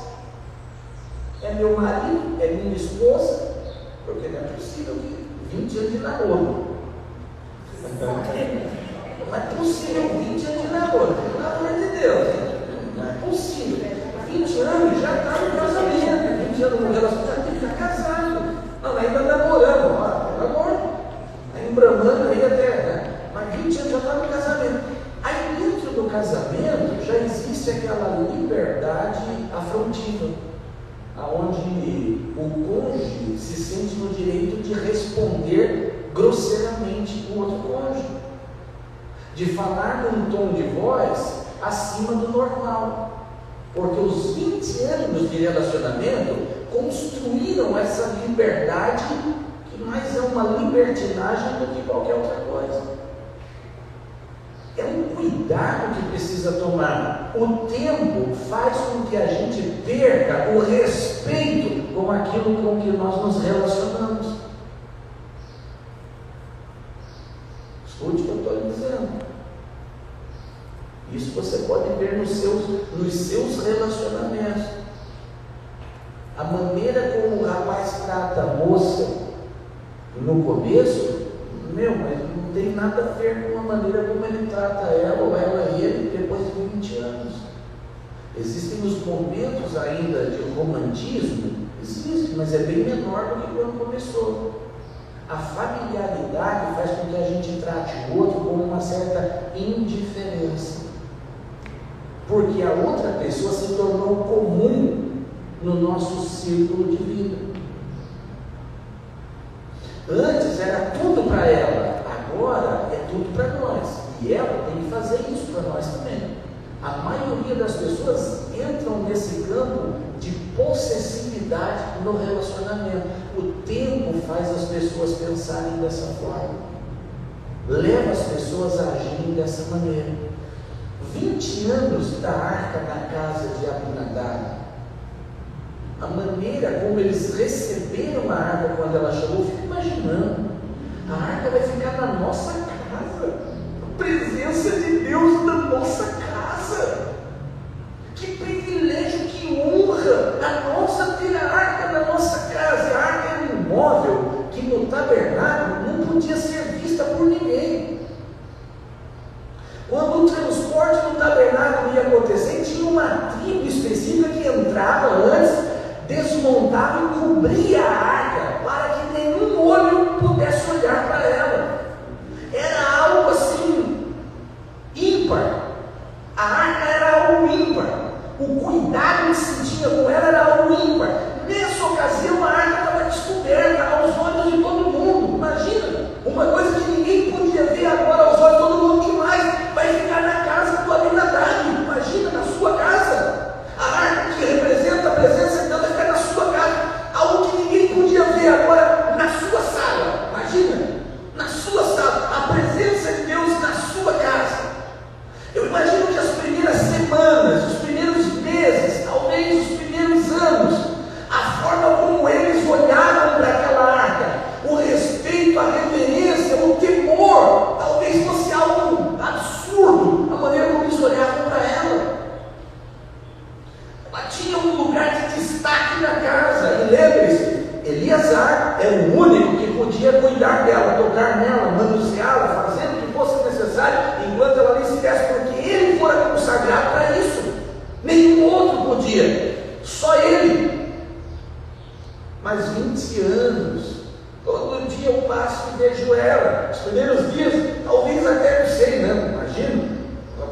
É meu marido, é minha esposa, porque não é possível que 20 anos de namoro. Não é possível 20 anos de namoro, pelo amor de Deus, não é possível. 20 anos já está no casamento, 20 anos no relacionamento, tem que ficar casado. Não, ainda namorando, pelo amor, está embramando aí até, né? Mas 20 anos já está no casamento. Aí dentro do casamento já existe aquela liberdade afrontiva, aonde o cônjuge se sente no direito de responder grosseiramente o outro cônjuge, de falar num tom de voz acima do normal, porque os 20 anos de relacionamento construíram essa liberdade, que mais é uma libertinagem do que qualquer outra coisa. É um cuidado que precisa tomar. O tempo faz com que a gente perca o respeito com aquilo com que nós nos relacionamos. Escute o que eu estou lhe dizendo. Isso você pode ver nos seus relacionamentos. A maneira como o rapaz trata a moça no começo, mas não tem nada a ver com a maneira como ele trata ela ou ela ele depois de 20 anos. Existem os momentos ainda de romantismo, existe, mas é bem menor do que quando começou. A familiaridade faz com que a gente trate o outro com uma certa indiferença, porque a outra pessoa se tornou comum no nosso círculo de vida. Antes era tudo para ela, agora é tudo para nós, e ela tem que fazer isso para nós também. A maioria das pessoas entram nesse campo de possessividade no relacionamento. O tempo faz as pessoas pensarem dessa forma, leva as pessoas a agirem dessa maneira. 20 anos da arca na casa de Abinadab, a maneira como eles receberam a arca quando ela chegou, eu fico imaginando, a arca vai ficar na nossa casa, a presença de Deus na nossa casa. Que privilégio, que honra a nossa ter a arca na nossa casa. A arca era um imóvel que no tabernáculo não podia ser vista por ninguém. Quando o transporte no tabernáculo ia acontecer, tinha uma tribo específica que entrava antes, desmontava e cobria a arca, para que nenhum olho pudesse olhar para ela. Era algo assim, ímpar. A arca era algo ímpar. O cuidado que se tinha com ela era algo ímpar. Nessa ocasião, a arca estava descoberta aos olhos de todo mundo. Imagina, uma coisa que ninguém podia ver agora aos olhos de todo mundo, que mais vai ficar na casa do Abinadab. Imagina, na sua casa. A arca que representa a presença de Deus vai ficar na sua casa. Algo que ninguém podia podia cuidar dela, tocar nela, manuseá-la, fazendo o que fosse necessário, enquanto ela ali estivesse, porque ele fora consagrado para isso. Nenhum outro podia, só ele. Mas 20 anos, todo dia eu passo e vejo ela. Os primeiros dias, talvez até não sei, né? Imagino.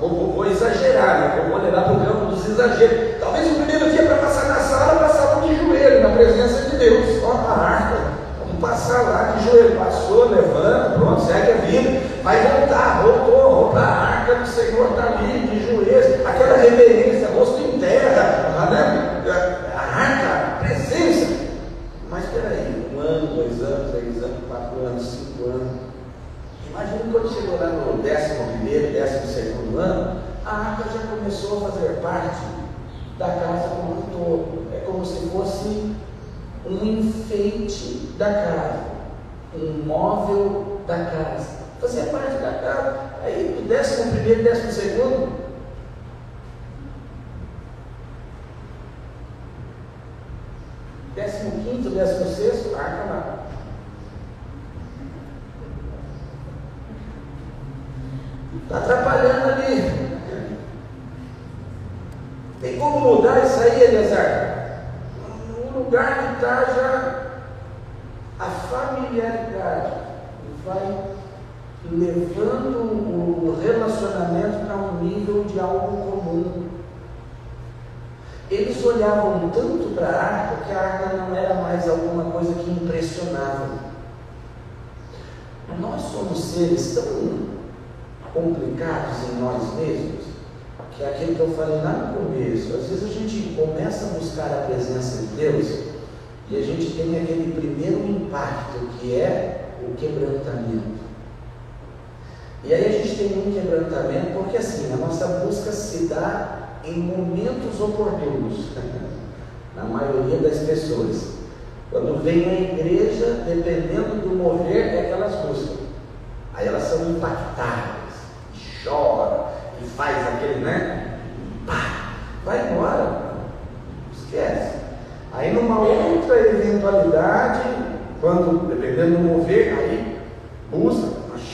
Vou exagerar, né? Vou levar para o campo dos exageros. Talvez o primeiro dia para passar na sala, passavam de joelho, na presença de Deus. Ó, a arca, vamos passar lá de joelho. Passou, levanta, pronto, segue a vida. Vai voltar, voltou para a arca do Senhor, está ali, de joelhos. Aquela reverência, rosto em terra, né? A arca, a presença. Mas espera aí, 1 ano, 2 anos, 3 anos, 4 anos, 5 anos. Imagina quando chegou lá no 11º, 12º ano, a arca já começou a fazer parte da casa como um todo. É como se fosse um enfeite da casa, um móvel da casa. Fazia parte da casa. Aí do 11º, 12º, quinto, 16º, a arca lá. Está atrapalhando ali. Tem como mudar isso aí, Eleazar? Um lugar que está já a familiaridade vai levando o relacionamento para um nível de algo comum. Eles olhavam tanto para a arca que a arca não era mais alguma coisa que impressionava. Nós somos seres tão complicados em nós mesmos, que é aquilo que eu falei lá no começo. Às vezes a gente começa a buscar a presença de Deus e a gente tem aquele primeiro impacto que é o quebrantamento. E aí a gente tem um quebrantamento porque assim, a nossa busca se dá em momentos oportunos, na maioria das pessoas. Quando vem à igreja, dependendo do mover, é que elas buscam. Aí elas são impactadas, chora e faz aquele, né? Pá, vai embora, esquece. Aí numa outra eventualidade, quando dependendo do mover, aí busca,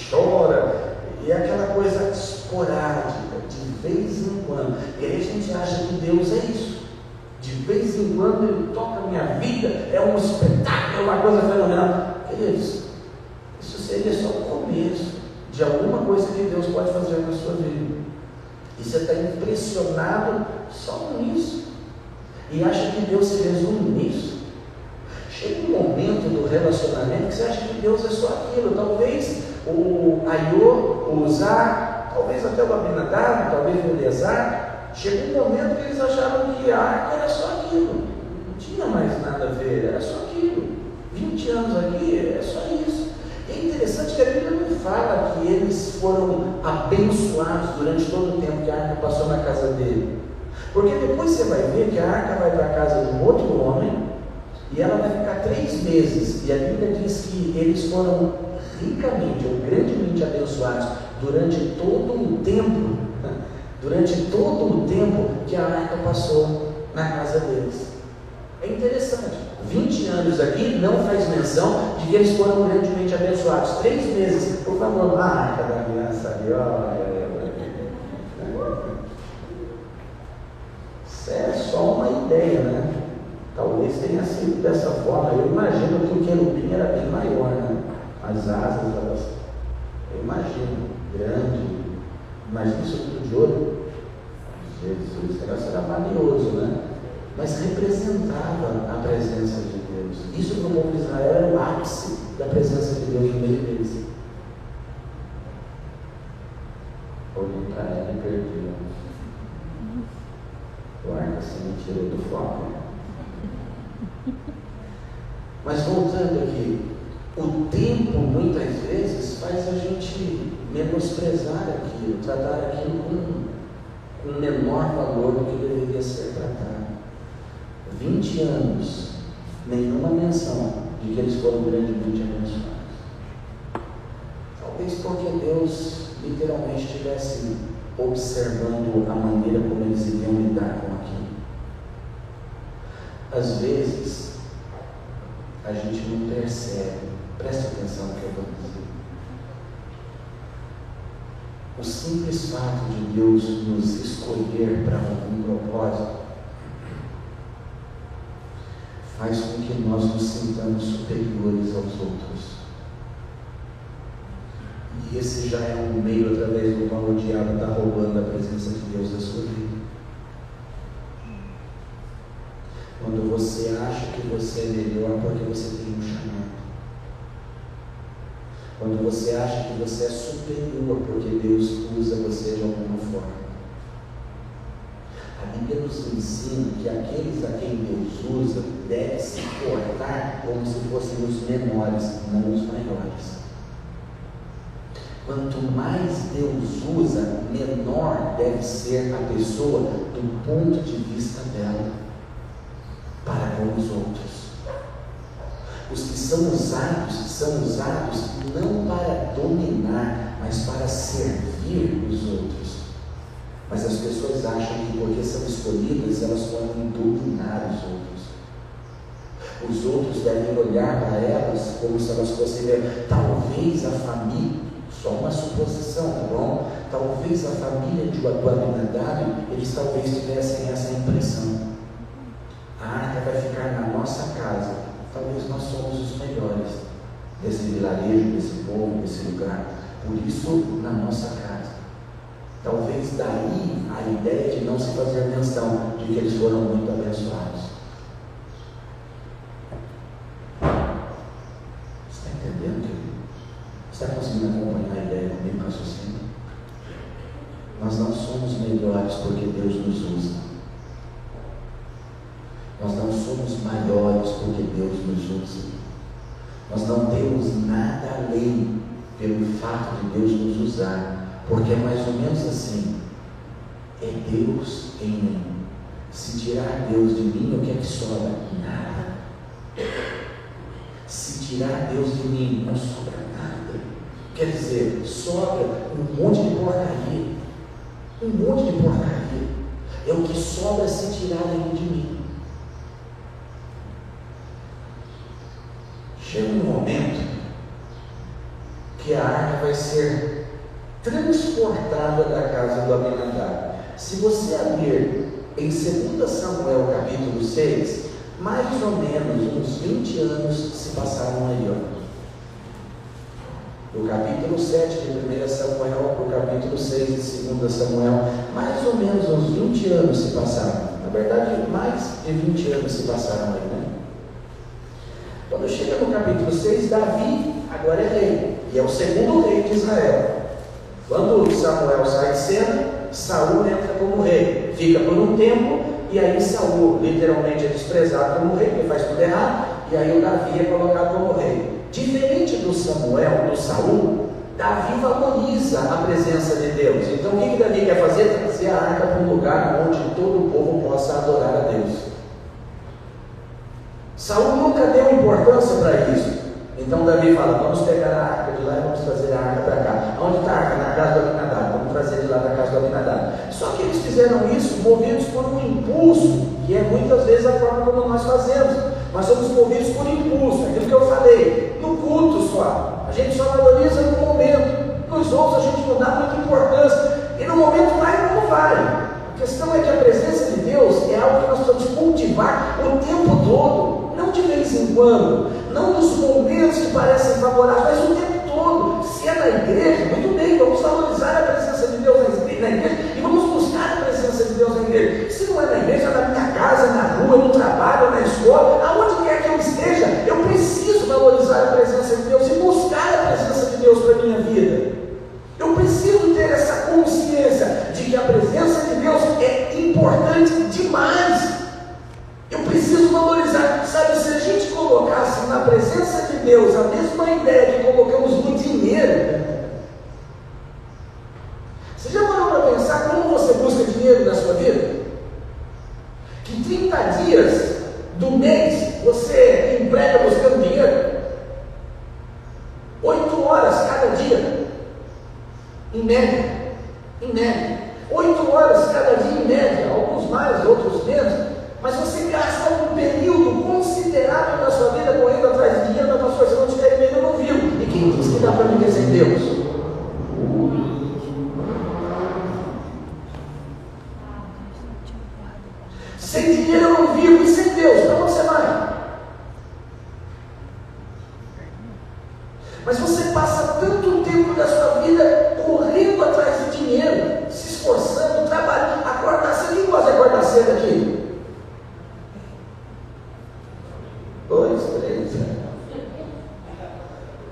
chora, e é aquela coisa esporádica, de vez em quando. E aí a gente acha que Deus é isso. De vez em quando Ele toca a minha vida, é um espetáculo, é uma coisa fenomenal. Queridos, isso seria só o começo de alguma coisa que Deus pode fazer na sua vida. E você está impressionado só nisso. E acha que Deus se resume nisso. Chega um momento do relacionamento que você acha que Deus é só aquilo. Talvez o Aiô, o Uzá, talvez até o Abinadab, talvez o Eleazar. Chegou um momento que eles achavam que a arca era só aquilo. Não tinha mais nada a ver, era só aquilo. 20 anos aqui, é só isso. É interessante que a Bíblia não fala que eles foram abençoados durante todo o tempo que a arca passou na casa dele. Porque depois você vai ver que a arca vai para a casa de um outro homem e ela vai ficar 3 meses. E a Bíblia diz que eles foram ricamente ou grandemente abençoados durante todo o tempo que a arca passou na casa deles. É interessante. 20 anos aqui não faz menção de que eles foram grandemente abençoados. 3 meses, por favor, a arca da aliança ali, olha. Isso é só uma ideia, né? Talvez tenha sido dessa forma. Eu imagino que o querubim era bem maior, né? As asas, elas, eu imagino, grande. Imagina isso tudo de ouro. Jesus, esse negócio era valioso, né? Mas representava a presença de Deus. Isso para o povo de Israel era o ápice da presença de Deus no meio deles. Olhei para ela e perdi. O arco assim me tirou do foco. Mas voltando aqui, o tempo muitas vezes faz a gente menosprezar aquilo, tratar aquilo com menor valor do que deveria ser tratado. 20 anos, nenhuma menção de que eles foram grandemente abençoados. Talvez porque Deus literalmente estivesse observando a maneira como eles iriam lidar com aquilo. Às vezes, a gente não percebe, presta atenção no que eu vou dizer. O simples fato de Deus nos escolher para algum propósito faz com que nós nos sintamos superiores aos outros. E esse já é um meio através do qual o diabo está roubando a presença de Deus da sua vida. Quando você acha que você é melhor porque você tem um chamado. Quando você acha que você é superior porque Deus usa você de alguma forma. A Bíblia nos ensina que aqueles a quem Deus usa devem se portar como se fossem os menores, não os maiores. Quanto mais Deus usa, menor deve ser a pessoa do ponto de vista dela para com os outros. Os que são usados não para dominar, mas para servir os outros. Mas as pessoas acham que porque são escolhidas, elas podem dominar os outros. Os outros devem olhar para elas como se elas fossem ver. Talvez a família, só uma suposição, tá bom? Talvez a família do Abinadab, eles talvez tivessem essa impressão. A arca vai ficar na nossa casa. Talvez nós somos os melhores desse vilarejo, desse povo, desse lugar. Por isso, na nossa casa. Talvez daí a ideia de não se fazer menção de que eles foram muito abençoados. Você está entendendo, querido? Você está conseguindo acompanhar a ideia do meu raciocínio? Nós não somos melhores porque Deus nos usa. Nós não somos maiores porque Deus nos usa. Nós não temos nada além pelo fato de Deus nos usar. Porque é mais ou menos assim: é Deus em mim. Se tirar Deus de mim, o que é que sobra? Nada. Se tirar Deus de mim, não sobra nada. Quer dizer, sobra um monte de porcaria. Um monte de porcaria. É o que sobra se tirar Ele de mim. Chega um momento que a arca vai ser transportada da casa do Abinadab. Se você abrir em 2 Samuel capítulo 6, mais ou menos uns 20 anos se passaram aí, ó. Do capítulo 7 de 1 Samuel para o capítulo 6 de 2 Samuel, mais ou menos uns 20 anos se passaram. Na verdade, mais de 20 anos se passaram aí, né? Quando chega no capítulo 6, Davi agora é rei, e é o segundo rei de Israel. Quando Samuel sai de cena, Saul entra como rei, fica por um tempo, e aí Saul literalmente é desprezado como rei, porque faz tudo errado, e aí o Davi é colocado como rei. Diferente do Saul, Davi valoriza a presença de Deus. Então o que Davi quer fazer? Trazer a arca para um lugar onde todo o povo possa adorar a Deus. Saul nunca deu importância para isso. Então Davi fala: vamos pegar a arca de lá e vamos trazer a arca para cá. Onde está a arca? Na casa do Abinadab. Vamos trazer de lá da casa do Abinadab. Só que eles fizeram isso movidos por um impulso, que é muitas vezes a forma como nós fazemos. Nós somos movidos por impulso, aquilo que eu falei, no culto só. A gente só valoriza no momento. Nos outros a gente não dá muita importância. E no momento vai ou não vai. A questão é que a presença de Deus é algo que nós precisamos cultivar o tempo todo. Não de vez em quando, não nos momentos que parecem favoráveis, mas o tempo todo. Se é na igreja, muito bem, vamos valorizar a presença de Deus na igreja e vamos buscar a presença de Deus na igreja. Se não é na igreja, é na minha casa, na rua, no trabalho, na escola, aonde quer que eu esteja, eu preciso valorizar a presença de Deus e buscar a presença de Deus para a minha vida. Eu preciso ter essa consciência de que a presença de Deus é importante demais. Eu preciso valorizar. Sabe, se a gente colocasse na presença de Deus a mesma ideia que colocamos no dinheiro, você já parou para pensar como você busca dinheiro na sua vida? Que 30 dias do mês você emprega buscando dinheiro? 8 horas cada dia, em média. 8 horas cada dia em média, alguns mais, outros menos. Mas você gasta um período considerável da sua vida correndo atrás de dinheiro, mas pastor, se não tiver dinheiro eu não vivo. E mostrar para mim que é sem Deus? Sem dinheiro eu não vivo, e sem Deus, para onde você vai? Mas você passa tanto tempo da sua vida correndo atrás de dinheiro, se esforçando, trabalhando, acordar cedo. Quem gosta de acordar cedo aqui? 2, 3,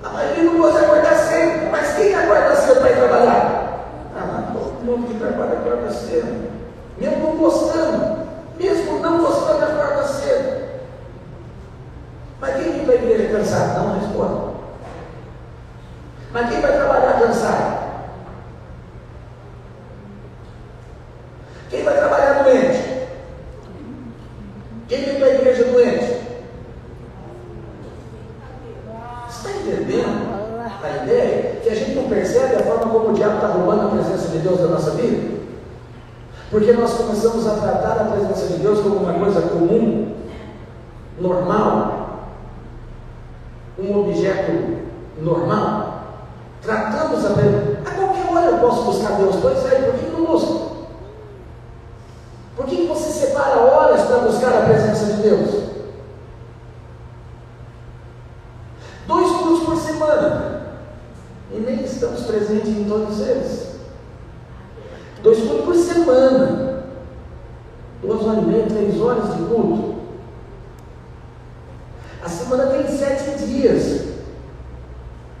a maioria não gosta de acordar cedo, mas quem acorda cedo para ir trabalhar? Todo mundo que trabalha acorda cedo, mesmo não gostando, acorda cedo. Mas quem vem para a igreja cansado? Não responde. Mas quem vai trabalhar cansado? Quem vai trabalhar doente? Quem vem para a igreja doente? Você está entendendo a ideia? Que a gente não percebe a forma como o diabo está roubando a presença de Deus da nossa vida? Porque nós começamos a tratar a presença de Deus como uma coisa comum, normal, um objeto normal. Tratamos a qualquer hora eu posso buscar Deus. Pois é, por que não busca? Por que você separa horas para buscar a presença de Deus? 2 cultos por semana, e nem estamos presentes em todos eles. 2 cultos por semana, 2 horas e meia, 3 horas de culto. A semana tem 7 dias.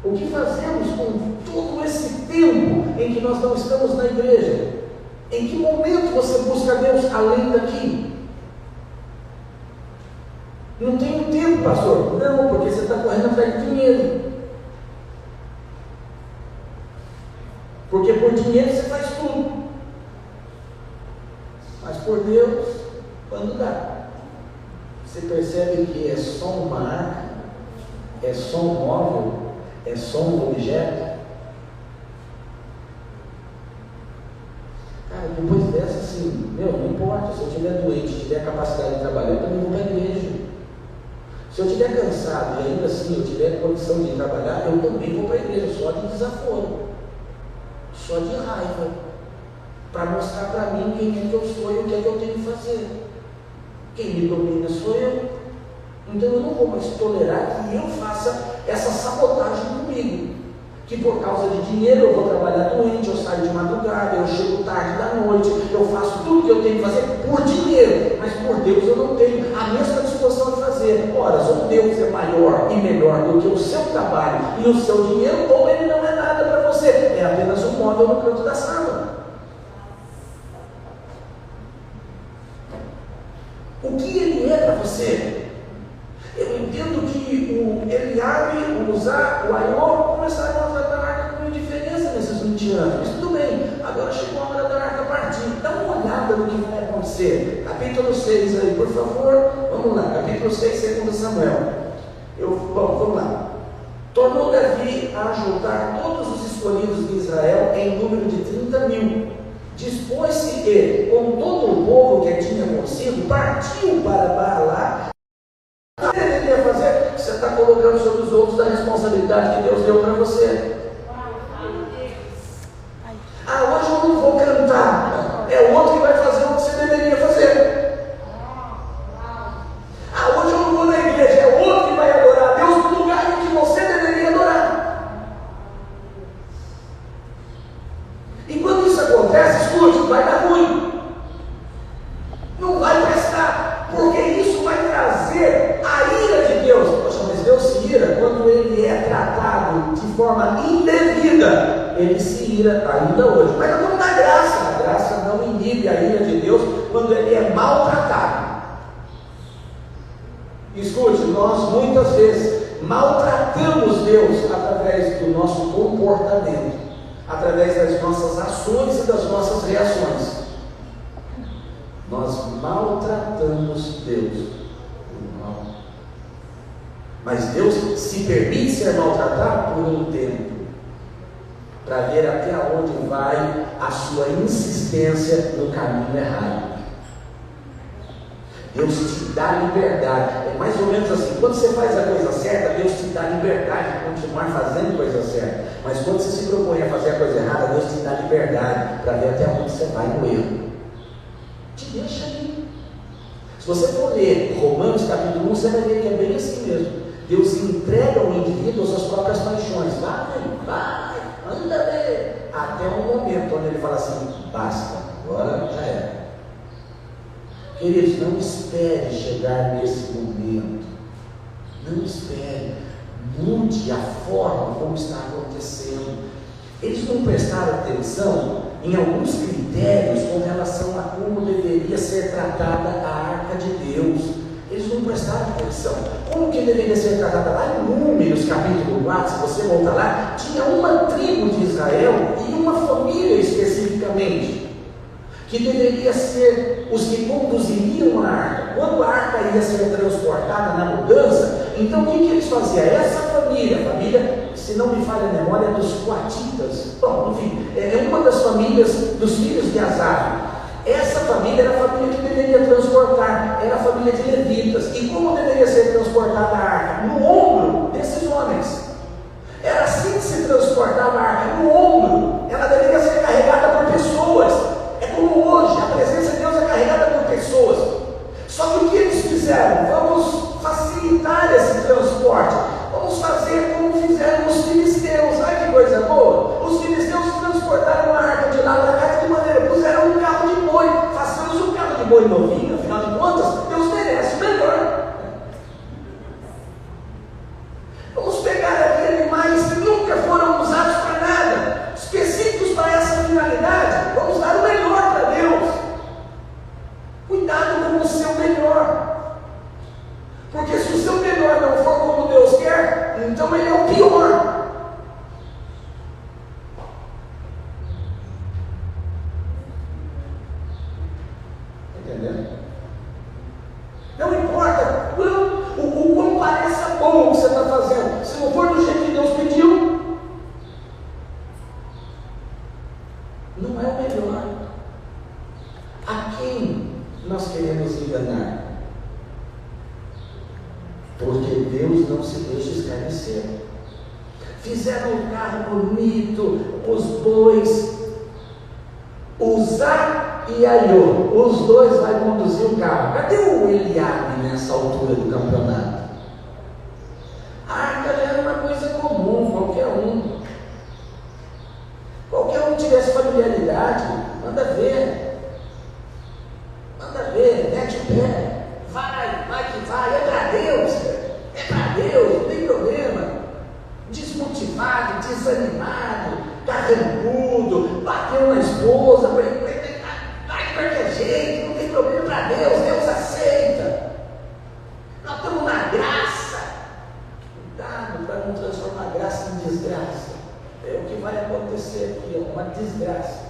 O que fazemos com todo esse tempo em que nós não estamos na igreja? Em que momento você busca Deus além daqui? Não tenho tempo, pastor. Não, porque você está correndo atrás de dinheiro. Porque por dinheiro você faz tudo. Mas por Deus, quando dá. Você percebe que é só uma arca, é só um móvel, é só um objeto. Cara, depois dessa, assim, não importa. Se eu estiver doente, tiver capacidade de trabalhar, eu também vou para a igreja. Se eu estiver cansado e ainda assim eu tiver condição de trabalhar, eu também vou para a igreja, só de desaforo, só de raiva, para mostrar para mim quem é que eu sou e o que é que eu tenho que fazer. Quem me domina sou eu. Então eu não vou mais tolerar que eu faça essa sabotagem comigo. Que por causa de dinheiro eu vou trabalhar doente, eu saio de madrugada, eu chego tarde da noite, eu faço tudo que eu tenho que fazer por dinheiro, mas por Deus eu não tenho a mesma disposição de fazer. Ora, se o Deus é maior e melhor do que o seu trabalho e o seu dinheiro, ou ele não é nada para você, é apenas um móvel no canto da sala. O que ele é para você? Eu entendo que o Eliabe, o Uzá, o Aiô começaram a tratar a arca com indiferença nesses 20 anos. Mas tudo bem, agora chegou a hora da arca partir. Dá uma olhada no que vai acontecer. Capítulo 6 aí, por favor. Vamos lá, capítulo 6, 2 Samuel. Vamos lá. Tornou Davi a juntar todos os escolhidos de Israel em número de 30.000. Dispôs-se que, com todo o povo que tinha consigo, partiu para Baalá. O que ele deveria fazer? Você está colocando sobre os outros a responsabilidade que Deus deu para você. Hoje eu não vou cantar. É o outro que vai fazer o que você deveria fazer. Hoje eu não vou na igreja. É o outro que vai adorar a Deus no lugar em que você deveria adorar. E quando isso acontece, escute, vai dar ruim. Não vai prestar. Porque isso vai trazer a ira de Deus. Poxa, mas Deus se ira quando ele é tratado de forma indevida. Ele se ira ainda hoje. Mas não dá graça. A graça não inibe a ira de Deus quando ele é maltratado. Escute, nós muitas vezes maltratamos Deus através do nosso comportamento, através das nossas ações e das nossas reações. Nós maltratamos Deus. Mas Deus se permite ser maltratado por um tempo, para ver até onde vai a sua insistência no caminho errado. Deus te dá liberdade. É mais ou menos assim, quando você faz a coisa certa, Deus te dá liberdade de continuar fazendo a coisa certa. Mas quando você se propõe a fazer a coisa errada, Deus te dá liberdade para ver até onde você vai no erro. Te deixa ali. Se você for ler Romanos capítulo 1, você vai ver que é bem assim mesmo. Deus entrega ao indivíduo as suas próprias paixões. Vai, anda ver. Até um momento onde ele fala assim, basta, agora já era. Queridos, não espere chegar nesse momento. Não espere. Mude a forma como está acontecendo. Eles não prestaram atenção em alguns critérios com relação a como deveria ser tratada a arca de Deus. Eles não prestaram atenção. Como que deveria ser tratada? Lá em Números capítulo 4, se você voltar lá, tinha uma tribo de Israel e uma família especificamente, que deveria ser os que conduziriam a arca. Quando a arca ia ser transportada na mudança, então o que eles faziam? Essa família, se não me falha a memória, dos coatitas, bom, enfim, é uma das famílias dos filhos de Asaf. Essa família era a família que deveria transportar, era a família de levitas. E como deveria ser transportada a arca? No ombro desses homens. Era assim que se transportava a arca, no ombro. Ela deveria ser carregada por pessoas. É como hoje, a presença de Deus é carregada por pessoas. Só que o que eles fizeram? Vamos facilitar esse transporte. Vamos fazer como fizeram os filisteus. Ai, que coisa boa! Os filisteus transportaram a arca de lá para cá de que maneira? Puseram um carro de boi. Façamos um carro de boi novinho, afinal de contas, Deus merece o melhor. Vamos pegar aqui animais que nunca foram usados para nada, específicos para essa finalidade. Vamos dar o melhor para Deus. Cuidado com o seu melhor. Porque se o seu melhor não for como Deus quer, então ele é o pior. Entendeu? Não importa o quão pareça bom o que você está fazendo, se não for do jeito que Deus pediu, não é o melhor. A quem nós queremos enganar? Porque Deus não se deixa escarnecer. Fizeram um carro bonito, os bois, Uzá e Aiô, os dois vão conduzir o carro. Cadê o Eliabe nessa altura do campeonato? A arca já era uma coisa comum, qualquer um tivesse familiaridade, manda ver, mete o pé, vai que vai, é para Deus, não tem problema. Desmotivado, desanimado, carrancudo, bateu na esposa, vai de qualquer jeito, não tem problema para Deus aceita. Nós estamos na graça. Cuidado para não transformar a graça em desgraça. É o que vai acontecer aqui, uma desgraça.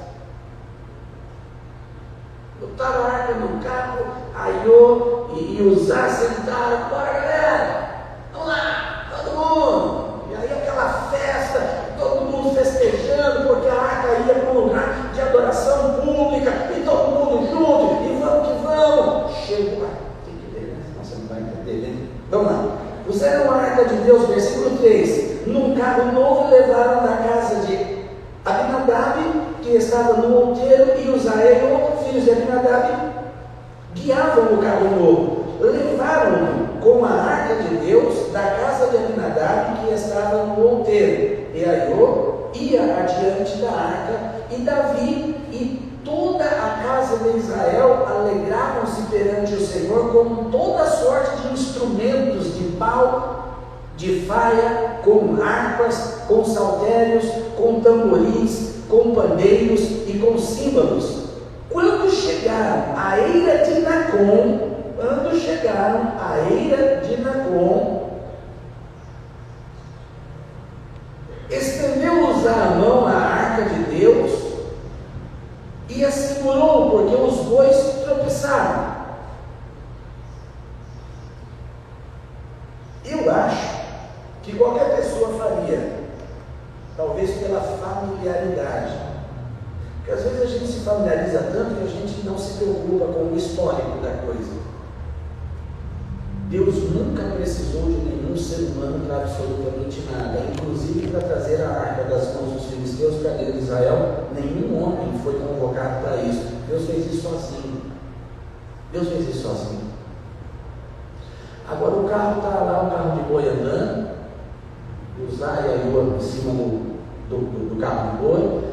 Botaram a arca no carro, Aiô e Uzá sentaram, bora galera, vamos lá, todo mundo. E aí aquela festa, todo mundo festejando, porque a arca ia para um lugar de adoração pública, e todo mundo junto, e vamos que vamos. Chegou, tem que ler, né? Senão você não vai entender, né? Vamos lá. Puseram a arca de Deus, versículo 3, num carro novo levaram da casa de Abinadab, que estava no outeiro, e Uzael, filhos de Abinadab, guiavam o carro novo. Levaram com a arca de Deus da casa de Abinadab, que estava no outeiro. E Aiô ia adiante da arca, e Davi e toda a casa de Israel alegravam-se perante o Senhor com toda sorte de instrumentos de pau, de faia, com harpas, com saltérios, com tamborins, com pandeiros e com símbolos. Quando chegaram à eira de Nacon, estendeu Uzá a mão à arca de Deus e a segurou, porque os bois tropeçaram. Eu acho que qualquer pessoa faria, talvez pela familiaridade, porque às vezes a gente se familiariza tanto que a gente não se preocupa com o histórico da coisa. Deus nunca precisou de nenhum ser humano para absolutamente nada, inclusive para trazer a arca das mãos dos filisteus para dentro de Israel. Nenhum homem foi convocado para isso. Deus fez isso sozinho. Deus fez isso sozinho. Agora o carro está lá, o carro de boi andando, Uzá e Aiô em cima do carro de boi.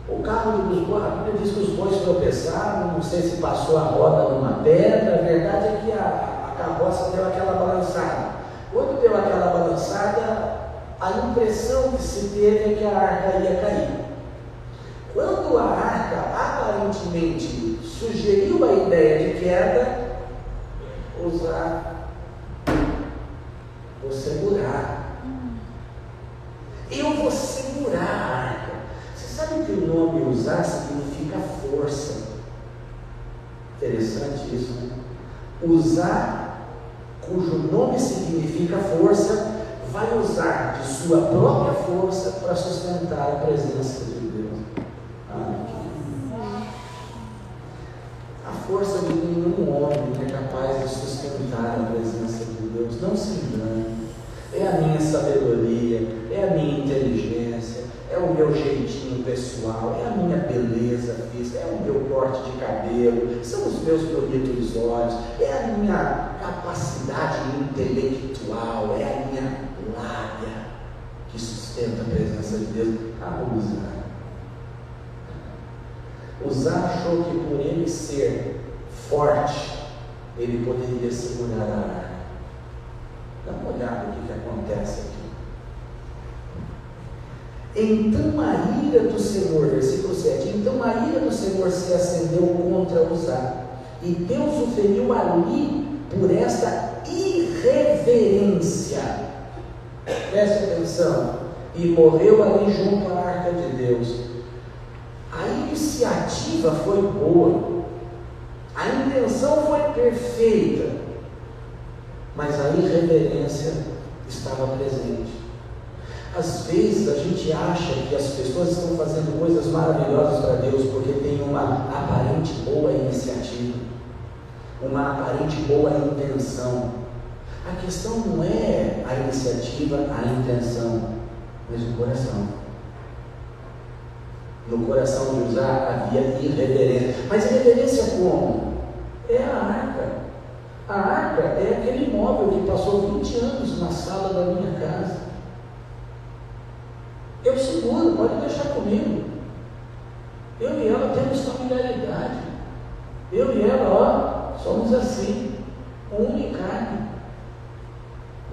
O carro dos bois, a Bíblia diz que os bois tropeçaram, não sei se passou a roda numa pedra. A verdade é que a carroça deu aquela balançada. Quando deu aquela balançada, a impressão que se teve é que a arca ia cair. Quando a arca aparentemente sugeriu a ideia de queda, Uzá, vou segurar. Eu vou segurar a arca. Você sabe que o nome Uzá significa força? Interessante isso, né? Uzá, cujo nome significa força, vai usar de sua própria força para sustentar a presença de Deus. A força de nenhum homem é capaz de sustentar a presença de Deus. Não se engane. É a minha sabedoria, é a minha inteligência, é o meu jeitinho pessoal, é a minha beleza física, é o meu corte de cabelo, são os meus bonitos olhos, é a minha capacidade intelectual, é a minha lábia que sustenta a presença de Deus. Uzá achou que por ele ser forte, ele poderia segurar a arca. Dá uma olhada no que acontece aqui. Então a ira do Senhor, versículo 7, então a ira do Senhor se acendeu contra Uzá, e Deus o feriu ali por esta irreverência. Preste atenção. E morreu ali junto à arca de Deus. A iniciativa foi boa, a intenção foi perfeita, mas a irreverência estava presente. Às vezes a gente acha que as pessoas estão fazendo coisas maravilhosas para Deus porque tem uma aparente boa iniciativa, uma aparente boa intenção. A questão não é a iniciativa, a intenção, mas o coração. No coração de Uzá havia irreverência. Mas irreverência como? É a arca. A arca é aquele imóvel que passou 20 anos na sala da minha casa. Eu seguro, pode deixar comigo. Eu e ela temos familiaridade. Eu e ela, somos assim, unha e carne.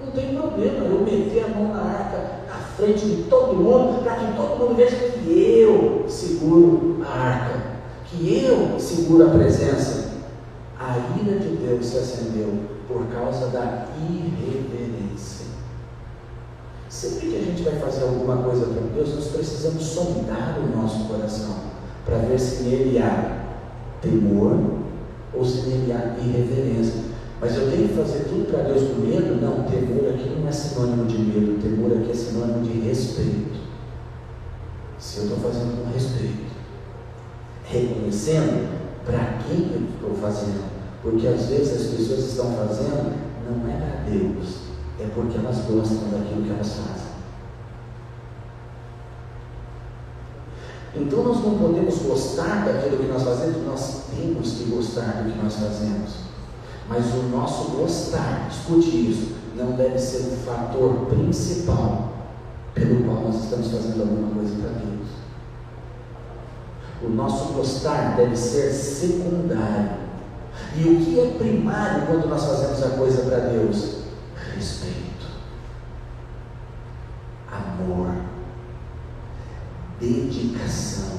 Não tem problema eu meter a mão na arca à frente de todo mundo, para que todo mundo veja que eu seguro a arca, que eu seguro a presença. A ira de Deus se acendeu por causa da irreverência. Sempre que a gente vai fazer alguma coisa para Deus, nós precisamos sondar o nosso coração para ver se nele há temor ou se nele há irreverência. Mas eu tenho que fazer tudo para Deus com medo? Não, temor aqui não é sinônimo de medo, temor aqui é sinônimo de respeito. Se eu estou fazendo com respeito, reconhecendo para quem eu estou fazendo, porque às vezes as pessoas estão fazendo não é para Deus, é porque elas gostam daquilo que elas fazem. Então nós não podemos gostar daquilo que nós fazemos, nós temos que gostar do que nós fazemos. Mas o nosso gostar, escute isso, não deve ser o fator principal pelo qual nós estamos fazendo alguma coisa para Deus. O nosso gostar deve ser secundário. E o que é primário quando nós fazemos a coisa para Deus? Respeito, amor, dedicação.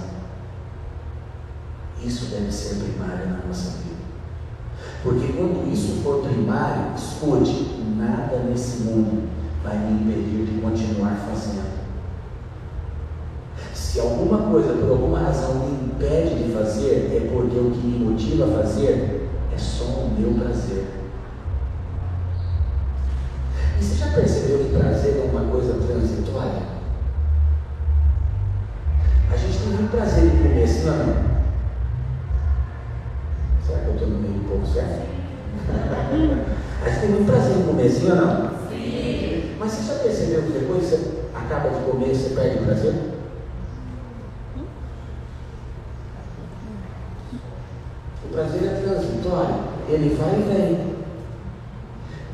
Isso deve ser primário na nossa vida. Porque quando isso for primário, escute, nada nesse mundo vai me impedir de continuar fazendo. Se alguma coisa, por alguma razão, me impede de fazer, é porque o que me motiva a fazer é só o meu prazer. E você já percebeu que prazer é uma coisa transitória? A gente tem muito prazer em comer, sim ou não? Será que eu estou no meio do povo certo? A gente tem muito prazer sim ou não? Sim. Mas você já percebeu que depois você acaba de comer, você perde o prazer? O prazer é transitório, ele vai e vem.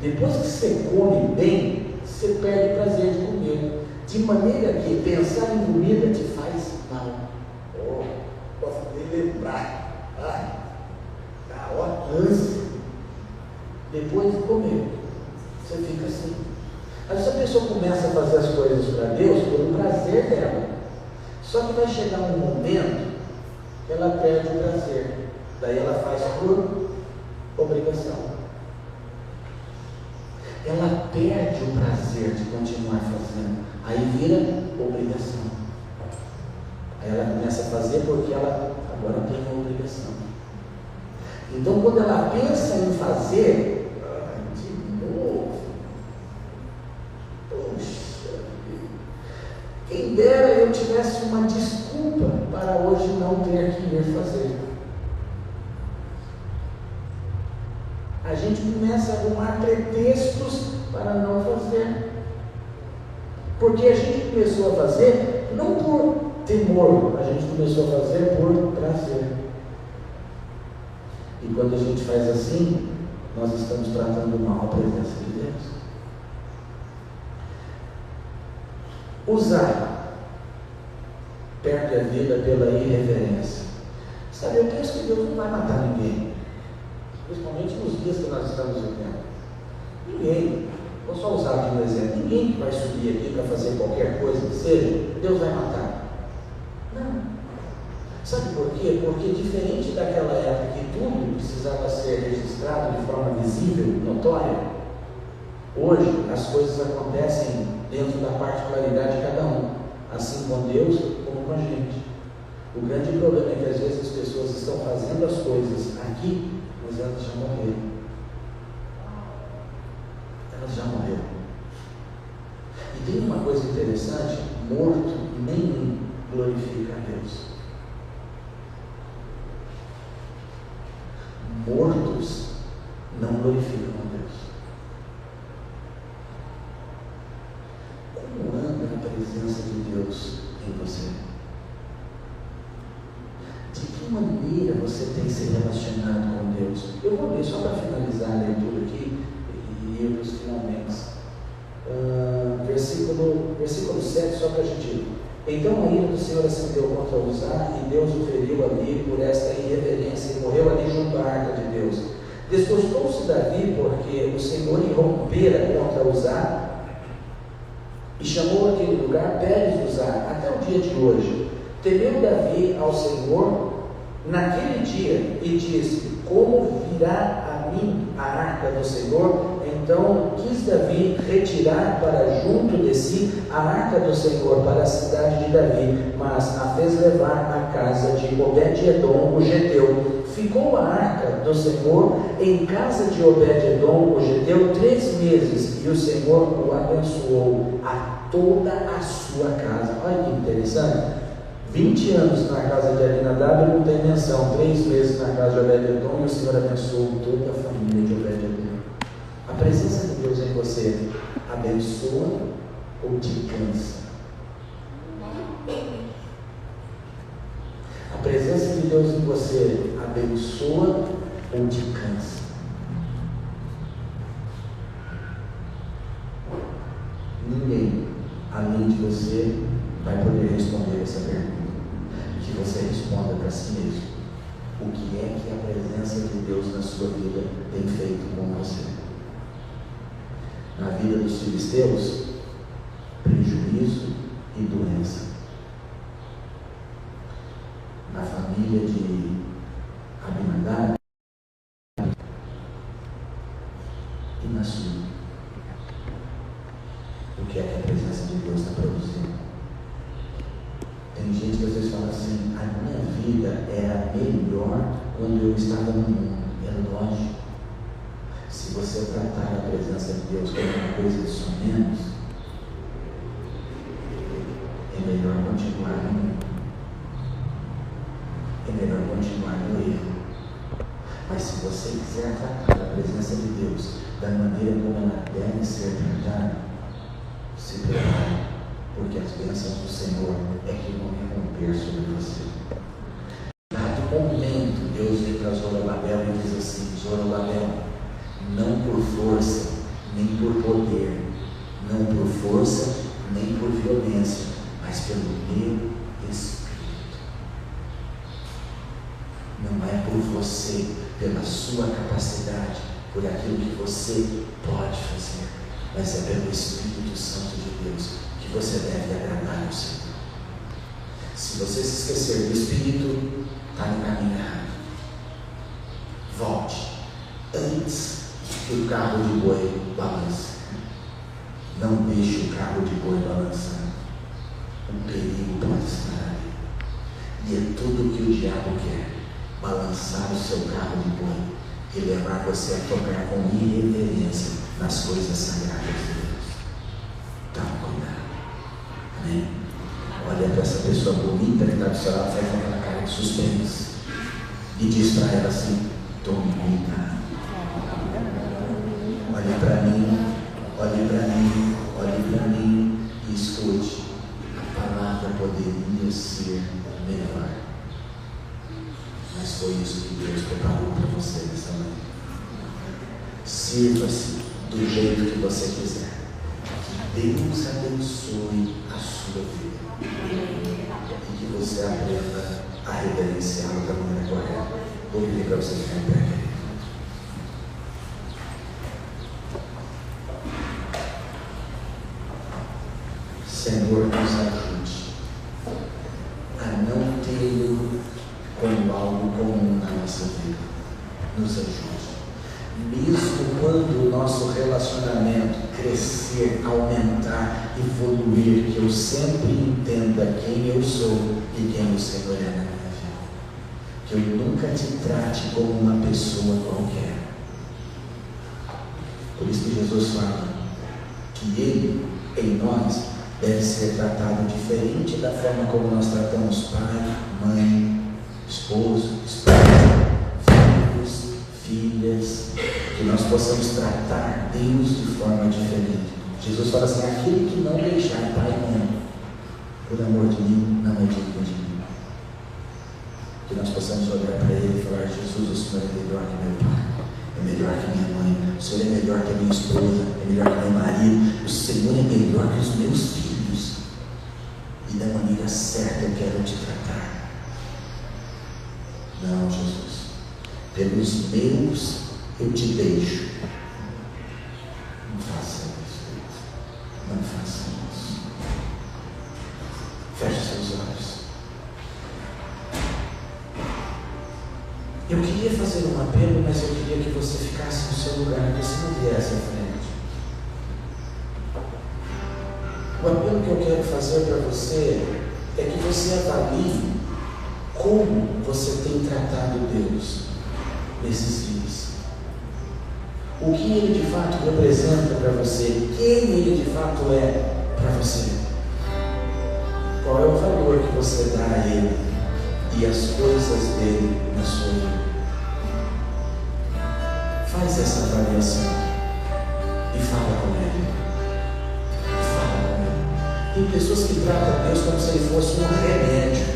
Depois que você come bem, você perde o prazer de comer. De maneira que pensar em comida te faz mal. Oh, posso nem lembrar. Ai, ó, ânsia. Depois de comer, você fica assim. Aí essa pessoa começa a fazer as coisas para Deus por um prazer dela. Só que vai chegar um momento que ela perde o prazer. Daí ela faz por obrigação. Ela perde o prazer de continuar fazendo. Aí vira obrigação. Aí ela começa a fazer porque ela agora tem uma obrigação. Então quando ela pensa em fazer, de novo, poxa, quem dera eu tivesse uma desculpa para hoje não ter que ir fazer. A gente começa a arrumar pretextos para não fazer. Porque a gente começou a fazer não por temor, a gente começou a fazer por prazer. E quando a gente faz assim, nós estamos tratando mal a presença de Deus. Usar perde a vida pela irreverência. Sabe, eu penso que Deus não vai matar ninguém. Principalmente nos dias que nós estamos vivendo. Ninguém, vou só usar aqui um exemplo, ninguém que vai subir aqui para fazer qualquer coisa que seja, Deus vai matar. Não. Sabe por quê? Porque diferente daquela época que tudo precisava ser registrado de forma visível, notória, hoje as coisas acontecem dentro da particularidade de cada um, assim com Deus como com a gente. O grande problema é que às vezes as pessoas estão fazendo as coisas aqui, mas elas já morreram. Elas já morreram. E tem uma coisa interessante: morto nenhum glorifica a Deus. Mortos não glorificam a Deus. Como anda a presença de Deus em você? De que maneira você tem se relacionado com Deus? Eu vou ler só para finalizar a leitura aqui e ir para os finalmente. Versículo 7, só para a gente ir. Então a ira do Senhor acendeu contra Uzá, e Deus o feriu ali por esta irreverência, e morreu ali junto à arca de Deus. Desgostou-se Davi, porque o Senhor irrompera contra Uzá, e chamou aquele lugar Pérez-Uzá, até o dia de hoje. Temeu Davi ao Senhor naquele dia, e disse: como virá a mim a arca do Senhor? Então quis Davi retirar para junto de si a arca do Senhor para a cidade de Davi, mas a fez levar à casa de Obed-edom, o geteu. Ficou a arca do Senhor em casa de Obed-edom, o geteu, 3 meses, e o Senhor o abençoou a toda a sua casa. Olha que interessante. 20 anos na casa de Abinadab não tem menção, 3 meses na casa de Obed-edom, e o Senhor abençoou toda a família de Obed-edom. A presença de Deus em você abençoa ou te cansa? A presença de Deus em você abençoa ou te cansa? Ninguém, além de você, vai poder responder essa pergunta. Que você responda para si mesmo. O que é que a presença de Deus na sua vida tem feito com você? Na vida dos filisteus, prejuízo e doença. Na família de Abinadab e na sua. O que é que a presença de Deus está produzindo? Tem gente que às vezes fala assim: a minha vida era melhor quando eu estava no mundo. É lógico. Se você tratar a presença de Deus como uma coisa de somenos, é melhor continuar no mundo. É melhor continuar no erro. Mas se você quiser tratar a presença de Deus da maneira como ela deve ser tratada, se prepare, porque as bênçãos do Senhor é que vão romper sobre você. Dado momento, Deus vem para Zorobabel e diz assim: Zorobabel, não por força, nem por poder, não por força, nem por violência, mas pelo meu Espírito. Não é por você, pela sua capacidade, por aquilo que você pode fazer, mas é pelo Espírito Santo de Deus que você deve agradar ao Senhor. Se você se esquecer do Espírito, está no caminho errado. Volte antes que o carro de boi balance. Não deixe o carro de boi balançar. Um perigo pode estar ali. E é tudo o que o diabo quer: balançar o seu carro de boi e levar você a tocar com irreverência nas coisas sagradas de Deus. Tome cuidado. Amém? Olha para essa pessoa bonita que está do seu lado, faz aquela cara de suspense e diz para ela assim: tome cuidado. Olhe para mim, olhe para mim, olhe para mim e escute. A palavra poderia ser melhor, mas foi isso que Deus preparou para você nessa manhã. Sirva-se do jeito que você quiser. Que Deus abençoe a sua vida e que você aprenda a reverenciá-lo da maneira correta. Vou pedir para você ficar em pé. Senhor, nos ajude a não tê-lo como algo comum na nossa vida. Nos ajude. Mesmo quando o nosso relacionamento crescer, aumentar, evoluir, que eu sempre entenda quem eu sou e quem o Senhor é na minha vida. Que eu nunca te trate como uma pessoa qualquer. Por isso que Jesus fala que Ele, em nós, deve ser tratado diferente da forma como nós tratamos pai, mãe, esposo, esposa, filhos, filhas, que nós possamos tratar Deus de forma diferente. Jesus fala assim: aquele que não deixar pai e mãe, por amor de mim, não é digno de mim. Que nós possamos olhar para Ele e falar: Jesus, o Senhor é melhor que meu pai, é melhor que minha mãe, o Senhor é melhor que a minha esposa, é melhor que meu marido, o Senhor é melhor que os meus filhos. E da maneira certa eu quero te tratar. Não, Jesus, pelos meus eu te deixo. Não faça isso. Não faça isso. Feche seus olhos. Eu queria fazer um apelo, mas eu queria que você ficasse no seu lugar, que você não viesse à frente. O apelo que eu quero fazer para você é que você avalie como você tem tratado Deus nesses dias. O que Ele de fato representa para você, quem Ele de fato é para você. Qual é o valor que você dá a Ele e as coisas dele na sua vida. Faz essa avaliação e fala com Ele. Tem pessoas que tratam Deus como se Ele fosse um remédio.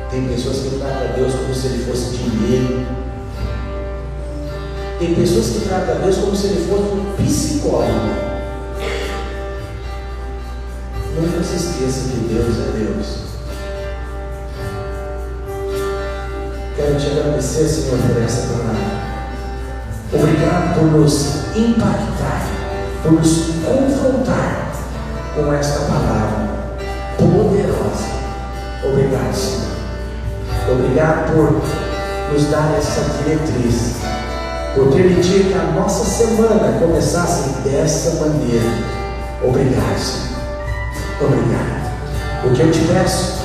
Tem pessoas que tratam Deus como se Ele fosse dinheiro. Tem pessoas que tratam Deus como se Ele fosse um psicólogo. Nunca se esqueça que Deus é Deus. Quero te agradecer, Senhor, por essa palavra. Obrigado por nos impactar, por nos confrontar com esta palavra poderosa. Obrigado, Senhor. Obrigado por nos dar essa diretriz, por permitir que a nossa semana começasse dessa maneira. Obrigado, Senhor. Obrigado. O que eu te peço,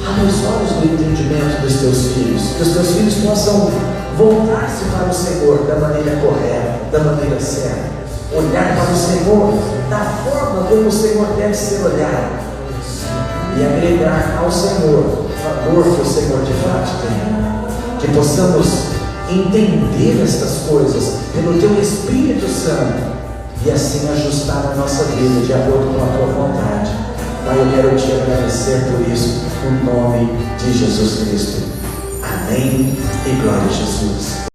abre os olhos do entendimento dos teus filhos, que os teus filhos possam voltar-se para o Senhor da maneira correta, da maneira certa, olhar para o Senhor da forma como o Senhor deve ser olhado e agregar ao Senhor o favor que o Senhor de fato tem. Que possamos entender estas coisas pelo Teu Espírito Santo e assim ajustar a nossa vida de acordo com a Tua vontade. Pai, eu quero Te agradecer por isso, no nome de Jesus Cristo. Amém e glória a Jesus.